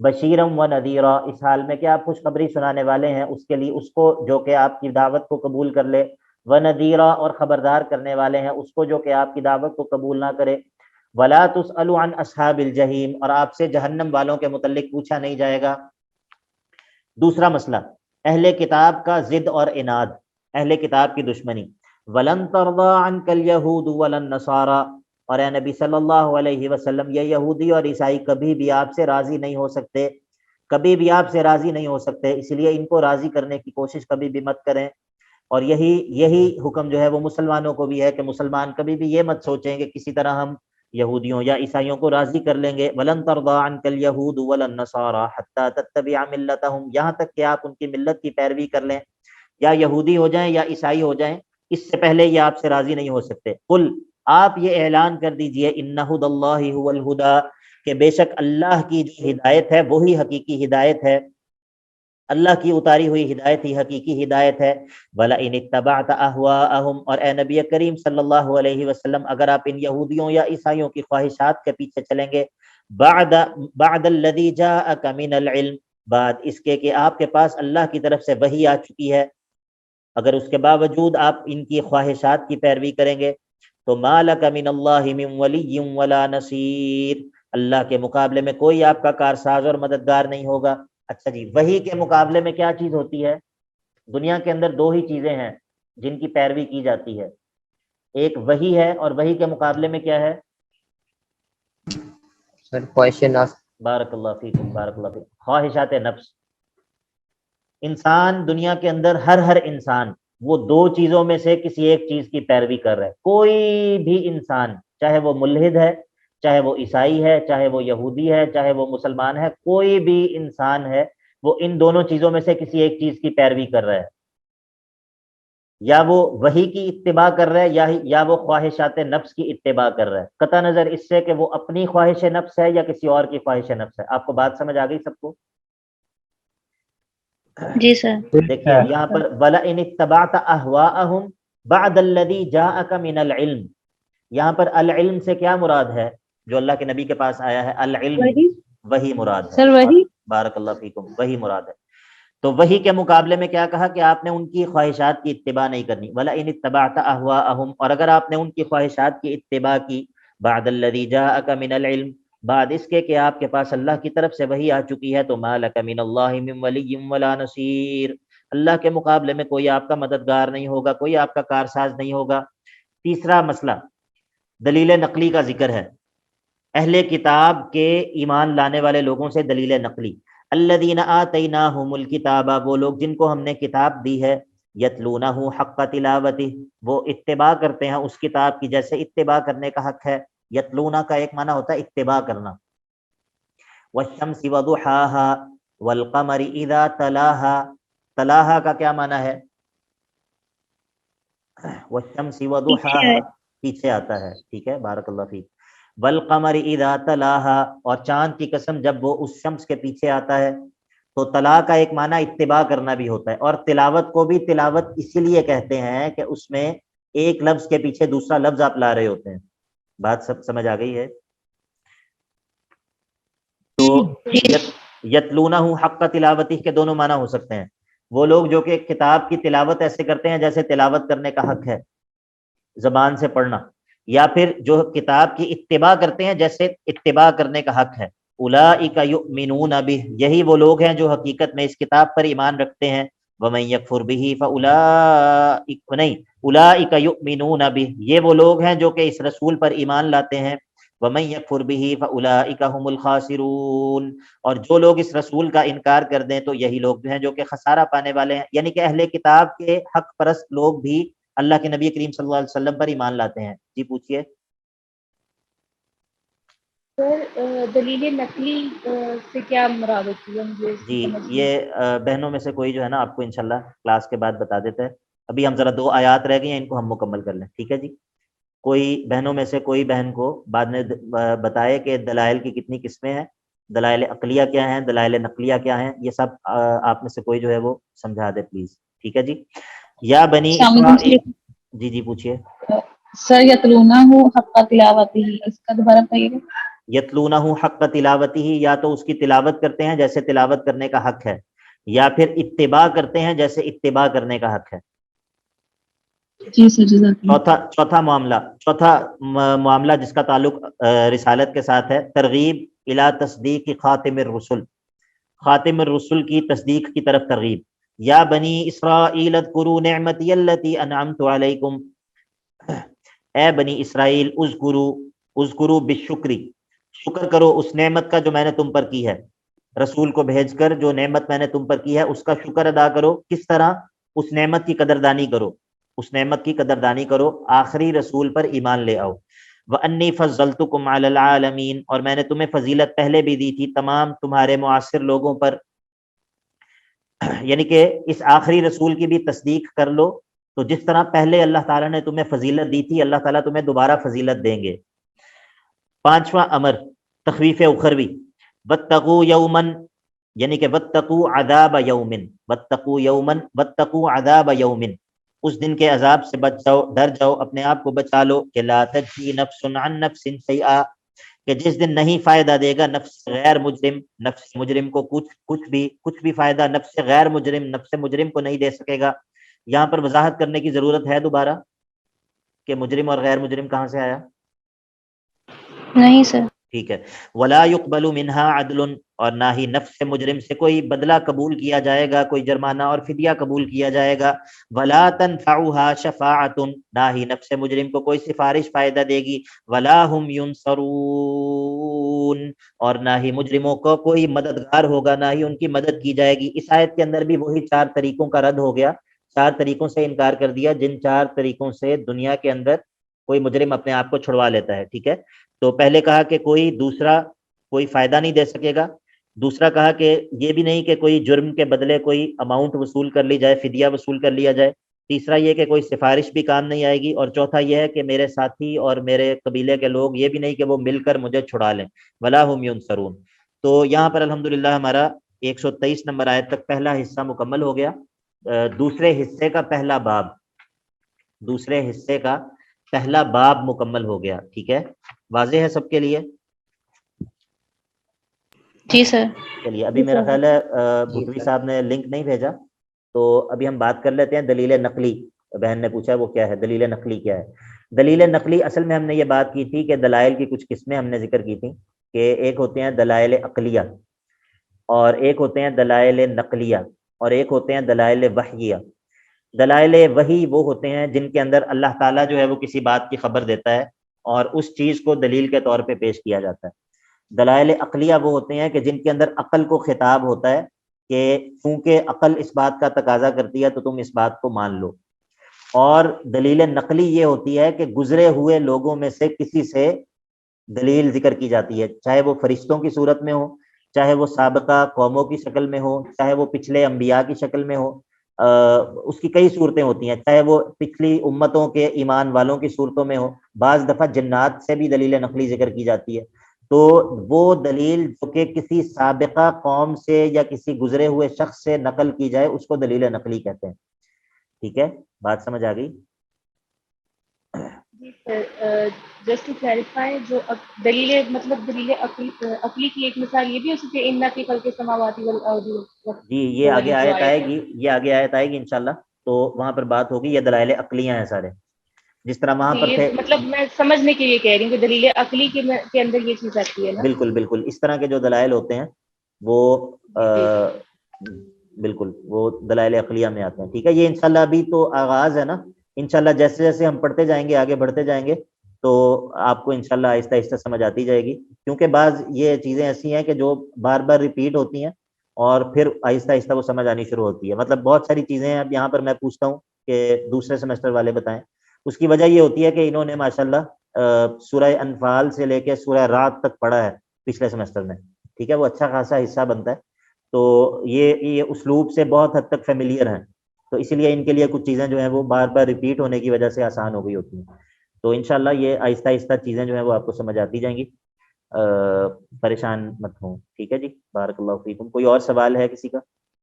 Speaker 1: بشیرم و نذیرا، اس حال میں کہ آپ خوشخبری سنانے والے ہیں اس کے لیے، اس کو جو کہ آپ کی دعوت کو قبول کر لے، و نذیرا، اور خبردار کرنے والے ہیں اس کو جو کہ آپ کی دعوت کو قبول نہ کرے. ولا تسأل عن اصحاب الجحیم، اور آپ سے جہنم والوں کے متعلق پوچھا نہیں جائے گا. دوسرا مسئلہ، اہل کتاب کا ضد اور عناد، اہل کتاب کی دشمنی. ولن ترضى عنك اليهود ولا النصارى، اور اے نبی صلی اللہ علیہ وسلم، یہ یہودی اور عیسائی کبھی بھی آپ سے راضی نہیں ہو سکتے، کبھی بھی آپ سے راضی نہیں ہو سکتے، اس لیے ان کو راضی کرنے کی کوشش کبھی بھی مت کریں. اور یہی حکم جو ہے وہ مسلمانوں کو بھی ہے کہ مسلمان کبھی بھی یہ مت سوچیں کہ کسی طرح ہم یہودیوں یا عیسائیوں کو راضی کر لیں گے. ولن ترضى عنك اليهود ولا النصارى حتى تتبع ملتهم، یہاں تک کہ آپ ان کی ملت کی پیروی کر لیں، یا یہودی ہو جائیں یا عیسائی ہو جائیں، اس سے پہلے یہ آپ سے راضی نہیں ہو سکتے. قل، آپ یہ اعلان کر دیجئے، ان ھدی اللہ ھو الھدی، کہ بے شک اللہ کی جو ہدایت ہے وہی حقیقی ہدایت ہے، اللہ کی اتاری ہوئی ہدایت ہی حقیقی ہدایت ہے. وَلَئِنِ اتَّبَعْتَ أَهْوَاءَهُمْ، اور اے نبی کریم صلی اللہ علیہ وسلم، اگر آپ ان یہودیوں یا عیسائیوں کی خواہشات کے پیچھے چلیں گے، بعد الذی جاءک من العلم، بعد اس کے کہ آپ کے پاس اللہ کی طرف سے وحی آ چکی ہے، اگر اس کے باوجود آپ ان کی خواہشات کی پیروی کریں گے تو ما لک من اللہ من ولی ولا نصیر، اللہ کے مقابلے میں کوئی آپ کا کارساز اور مددگار نہیں ہوگا. اچھا جی، وحی کے مقابلے میں کیا چیز ہوتی ہے؟ دنیا کے اندر دو ہی چیزیں ہیں جن کی پیروی کی جاتی ہے، ایک وحی ہے، اور وحی کے مقابلے میں کیا ہے؟
Speaker 2: سر کوشچن آسک.
Speaker 1: بارک اللہ فیکم، بارک اللہ فیکم. خواہشات نفس. انسان دنیا کے اندر ہر انسان وہ دو چیزوں میں سے کسی ایک چیز کی پیروی کر رہا ہے. کوئی بھی انسان، چاہے وہ ملحد ہے، چاہے وہ عیسائی ہے، چاہے وہ یہودی ہے، چاہے وہ مسلمان ہے، کوئی بھی انسان ہے وہ ان دونوں چیزوں میں سے کسی ایک چیز کی پیروی کر رہا ہے. یا وہ وحی کی اتباع کر رہا ہے، یا وہ خواہشات نفس کی اتباع کر رہا ہے، قطع نظر اس سے کہ وہ اپنی خواہش نفس ہے یا کسی اور کی خواہش نفس ہے. آپ کو بات سمجھ آ گئی سب کو؟
Speaker 6: جی سر.
Speaker 1: دیکھیے یہاں پر وَلَئِنِ اتَّبَعْتَ أَهْوَاءَهُمْ بَعْدَ الَّذِي جَاءَكَ مِنَ الْعِلْمِ، یہاں پر العلم سے کیا مراد ہے جو اللہ کے نبی کے پاس آیا ہے؟ العلم وہی مراد ہے.
Speaker 3: سر وہی
Speaker 1: بارک اللہ فیکم، وہی مراد ہے. تو وہی کے مقابلے میں کیا کہا کہ آپ نے ان کی خواہشات کی اتباع نہیں کرنی. وَلَئِنِ اتَّبَعْتَ أَهْوَاءَهُمْ، اور اگر آپ نے ان کی خواہشات کی اتباع کی، بعد الذی جاءک من العلم، بعد اس کے کہ آپ کے پاس اللہ کی طرف سے وحی آ چکی ہے، تو ما لک من اللہ من ولی ولا نصیر، اللہ کے مقابلے میں کوئی آپ کا مددگار نہیں ہوگا، کوئی آپ کا کارساز نہیں ہوگا. تیسرا مسئلہ دلیل نقلی کا ذکر ہے. اہل کتاب کے ایمان لانے والے لوگوں سے دلیل نقلی. الذین آتیناہم الکتاب، وہ لوگ جن کو ہم نے کتاب دی ہے، یتلونہ حق تلاوتہ، وہ اتباع کرتے ہیں اس کتاب کی جیسے اتباع کرنے کا حق ہے. یتلونہ کا ایک معنی ہوتا ہے اتباع کرنا. والشمس وضحاها والقمر اذا تلاها، تلاها کا کیا معنی ہے؟ والشمس وضحاها پیچھے آتا ہے، ٹھیک ہے، بارک اللہ فیک. والقمر اذا تلاها، اور چاند کی قسم جب وہ اس شمس کے پیچھے آتا ہے. تو تلا کا ایک معنی اتباع کرنا بھی ہوتا ہے، اور تلاوت کو بھی تلاوت اسی لیے کہتے ہیں کہ اس میں ایک لفظ کے پیچھے دوسرا لفظ آپ لا رہے ہوتے ہیں. بات سب سمجھ آ گئی ہے؟ تو یتلونہ حق تلاوتہ کے دونوں معنی ہو سکتے ہیں. وہ لوگ جو کہ کتاب کی تلاوت ایسے کرتے ہیں جیسے تلاوت کرنے کا حق ہے، زبان سے پڑھنا، یا پھر جو کتاب کی اتباع کرتے ہیں جیسے اتباع کرنے کا حق ہے. اولئک یؤمنون بہ، یہی وہ لوگ ہیں جو حقیقت میں اس کتاب پر ایمان رکھتے ہیں. ومن یکفر بہ فاولئک نہیں اولئک یؤمنون بہ، یہ وہ لوگ ہیں جو کہ اس رسول پر ایمان لاتے ہیں. ومن یکفر بہ فاولئک هم الخاسرون، اور جو لوگ اس رسول کا انکار کر دیں تو یہی لوگ ہیں جو کہ خسارہ پانے والے ہیں. یعنی کہ اہل کتاب کے حق پرست لوگ بھی اللہ کے نبی کریم صلی اللہ علیہ وسلم پر ایمان لاتے ہیں. جی پوچھیے.
Speaker 3: سر دلیل نقلی سے کیا مراد ہوتی ہے؟ مجھے
Speaker 1: جی
Speaker 3: سمجھ نہیں
Speaker 1: یہ بہنوں میں سے کوئی جو ہے نا آپ کو انشاءاللہ کلاس کے بعد بتا دیتا ہے. ابھی ہم ذرا 2 آیات رہ گئی ہیں، ان کو ہم مکمل کر لیں. ٹھیک ہے جی. کوئی بہنوں میں سے کوئی بہن کو بعد میں بتائے کہ دلائل کی کتنی قسمیں ہیں، دلائل عقلیہ کیا ہیں، دلائل نقلیہ کیا ہیں، یہ سب آپ میں سے کوئی جو ہے وہ سمجھا دے پلیز. ٹھیک ہے جی. یا بنی
Speaker 4: السلام علیکم
Speaker 1: اسرائیل. جی جی پوچھیے.
Speaker 4: سر یتلونہ حق تلاوتہ، اس کا دوبارہ بتائیے گا.
Speaker 1: یتلونہ حق تلاوتہ، یا تو اس کی تلاوت کرتے ہیں جیسے تلاوت کرنے کا حق ہے، یا پھر اتباع کرتے ہیں جیسے اتباع کرنے کا حق ہے.
Speaker 4: جی سر جزاک اللہ.
Speaker 1: چوتھا معاملہ جس کا تعلق رسالت کے ساتھ ہے، ترغیب الی تصدیق خاتم الرسل، خاتم الرسل کی تصدیق کی طرف ترغیب. یا بنی اسرائیل اذکروا نعمتی التی انعمت علیکم، اے بنی اسرائیل اذکروا بالشکری، شکر کرو اس نعمت کا جو میں نے تم پر کی ہے، رسول کو بھیج کر جو نعمت میں نے تم پر کی ہے اس کا شکر ادا کرو. کس طرح؟ اس نعمت کی قدردانی کرو، اس نعمت کی قدردانی کرو، آخری رسول پر ایمان لے آؤ. وَأَنِّي فَضَّلْتُكُمْ عَلَى الْعَالَمِينَ، اور میں نے تمہیں فضیلت پہلے بھی دی تھی تمام تمہارے معاصر لوگوں پر. یعنی کہ اس آخری رسول کی بھی تصدیق کر لو، تو جس طرح پہلے اللہ تعالیٰ نے تمہیں فضیلت دی تھی، اللہ تعالیٰ تمہیں دوبارہ فضیلت دیں گے. 5واں امر تخویف اخروی، واتقوا یومن، یعنی کہ واتقوا عذاب یومن، واتقوا یومن، واتقوا عذاب یومن، اس دن کے عذاب سے بچ جاؤ، ڈر جاؤ، اپنے آپ کو بچا لو. کہ لا تجزی نفس عن نفس شیئا، کہ جس دن نہیں فائدہ دے گا نفس غیر مجرم، نفس مجرم کو کچھ بھی فائدہ نفس غیر مجرم، نفس مجرم کو نہیں دے سکے گا. یہاں پر وضاحت کرنے کی ضرورت ہے دوبارہ کہ مجرم اور غیر مجرم کہاں سے آیا؟
Speaker 6: نہیں سر.
Speaker 1: ٹھیک ہے. ولا يقبل منها عدل، اور نہ ہی نفس مجرم سے کوئی بدلہ قبول کیا جائے گا، کوئی جرمانہ اور فدیہ قبول کیا جائے گا. ولا تنفعها شفاعۃ، نہ ہی نفس مجرم کو کوئی سفارش فائدہ دے گی. ولا هم ينصرون، اور نہ ہی مجرموں کو کوئی مددگار ہوگا، نہ ہی ان کی مدد کی جائے گی. اس آیت کے اندر بھی وہی 4 طریقوں کا رد ہو گیا، 4 طریقوں سے انکار کر دیا جن 4 طریقوں سے دنیا کے اندر کوئی مجرم اپنے آپ کو چھڑوا لیتا ہے. ٹھیک ہے. تو پہلے کہا کہ کوئی دوسرا کوئی فائدہ نہیں دے سکے گا، دوسرا کہا کہ یہ بھی نہیں کہ کوئی جرم کے بدلے کوئی اماؤنٹ وصول کر لی جائے، فدیہ وصول کر لیا جائے، تیسرا یہ کہ کوئی سفارش بھی کام نہیں آئے گی، اور چوتھا یہ ہے کہ میرے ساتھی اور میرے قبیلے کے لوگ یہ بھی نہیں کہ وہ مل کر مجھے چھڑا لیں. ولا هم ينصرون. تو یہاں پر الحمدللہ ہمارا 123 نمبر آیت تک پہلا حصہ مکمل ہو گیا. دوسرے حصے کا پہلا باب مکمل ہو گیا. ٹھیک ہے. واضح ہے سب کے لیے؟
Speaker 6: جی سر.
Speaker 1: چلیے ابھی میرا خیال ہے بھٹوی صاحب نے لنک نہیں بھیجا، تو ابھی ہم بات کر لیتے ہیں دلیل نقلی. بہن نے پوچھا وہ کیا ہے، دلیل نقلی کیا ہے. دلیل نقلی اصل میں ہم نے یہ بات کی تھی کہ دلائل کی کچھ قسمیں ہم نے ذکر کی تھیں، کہ ایک ہوتے ہیں دلائل عقلیہ، اور ایک ہوتے ہیں دلائل نقلیہ، اور ایک ہوتے ہیں دلائل وحیہ. دلائل وحی وہ ہوتے ہیں جن کے اندر اللہ تعالیٰ جو ہے وہ کسی بات کی خبر دیتا ہے اور اس چیز کو دلیل کے طور پہ پیش کیا جاتا ہے. دلائل عقلیہ وہ ہوتے ہیں کہ جن کے اندر عقل کو خطاب ہوتا ہے کہ چونکہ عقل اس بات کا تقاضا کرتی ہے تو تم اس بات کو مان لو. اور دلیل نقلی یہ ہوتی ہے کہ گزرے ہوئے لوگوں میں سے کسی سے دلیل ذکر کی جاتی ہے، چاہے وہ فرشتوں کی صورت میں ہو، چاہے وہ سابقہ قوموں کی شکل میں ہو، چاہے وہ پچھلے انبیاء کی شکل میں ہو. اس کی کئی صورتیں ہوتی ہیں، چاہے وہ پچھلی امتوں کے ایمان والوں کی صورتوں میں ہو. بعض دفعہ جنات سے بھی دلیل نقلی ذکر کی جاتی ہے. تو وہ دلیل جو کہ کسی سابقہ قوم سے یا کسی گزرے ہوئے شخص سے نقل کی جائے اس کو دلیل نقلی کہتے ہیں. ٹھیک ہے. بات سمجھ آ گئی؟
Speaker 3: جی سر، جسٹ ٹو کلیریفائی، جو دلیل مطلب دلیل عقلی کی ایک مثال یہ بھی ہو سکتی ہے ان کی خلق السماوات والارض.
Speaker 1: جی یہ آگے آیت آئے گی، انشاءاللہ، تو وہاں پر بات ہوگی. یہ دلائل عقلیاں ہیں سارے، جس طرح وہاں پر تھے.
Speaker 3: مطلب میں سمجھنے کے لیے کہہ رہی ہوں کہ دلیل عقلی کے اندر یہ چیز آتی ہے نا.
Speaker 1: بالکل بالکل اس طرح کے جو دلائل ہوتے ہیں وہ بالکل وہ دلائل عقلیہ میں آتے ہیں. ٹھیک ہے, یہ انشاءاللہ ابھی تو آغاز ہے نا, انشاءاللہ جیسے جیسے ہم پڑھتے جائیں گے, آگے بڑھتے جائیں گے, تو آپ کو انشاءاللہ آہستہ آہستہ سمجھ آتی جائے گی, کیونکہ بعض یہ چیزیں ایسی ہیں کہ جو بار بار ریپیٹ ہوتی ہیں اور پھر آہستہ آہستہ وہ سمجھ آنی شروع ہوتی ہے. مطلب بہت ساری چیزیں ہیں, اب یہاں پر میں پوچھتا ہوں کہ دوسرے سیمسٹر والے بتائیں. اس کی وجہ یہ ہوتی ہے کہ انہوں نے ماشاءاللہ سورہ انفال سے لے کے سورہ رات تک پڑھا ہے پچھلے سیمسٹر میں. ٹھیک ہے, وہ اچھا خاصا حصہ بنتا ہے, تو یہ اسلوب سے بہت حد تک فیملیئر ہیں, تو اسی لیے ان کے لیے کچھ چیزیں جو ہیں وہ بار بار ریپیٹ ہونے کی وجہ سے آسان ہو گئی ہوتی ہیں. تو انشاءاللہ یہ آہستہ آہستہ چیزیں جو ہیں وہ آپ کو سمجھ آتی جائیں گی, پریشان مت ہوں. ٹھیک ہے جی, بارک اللہ فیکم. کوئی اور سوال ہے کسی کا؟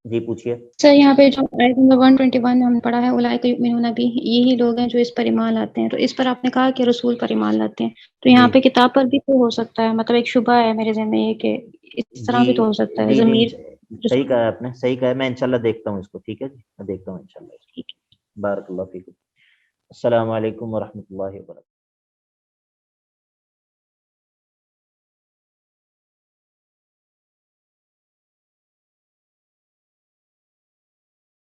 Speaker 1: جی پوچھیے.
Speaker 6: سر یہاں پہ جو آیت نمبر 121 ہم نے پڑھا ہے اولئک یؤمنون بھی, یہی لوگ ہیں جو اس پر ایمان لاتے ہیں, تو اس پر آپ نے کہا کہ رسول پر ایمان لاتے ہیں, تو یہاں پہ کتاب پر بھی تو ہو سکتا ہے, مطلب ایک شبہ ہے میرے ذہن میں یہ کہ اس طرح بھی تو ہو سکتا ہے
Speaker 1: جی
Speaker 6: ضمیر.
Speaker 1: صحیح کہا آپ نے, صحیح کہا. میں انشاءاللہ دیکھتا ہوں اس کو. ٹھیک ہے جی, میں دیکھتا ہوں انشاءاللہ. بارک اللہ فیکم. السلام علیکم ورحمۃ اللہ وبرکاتہ.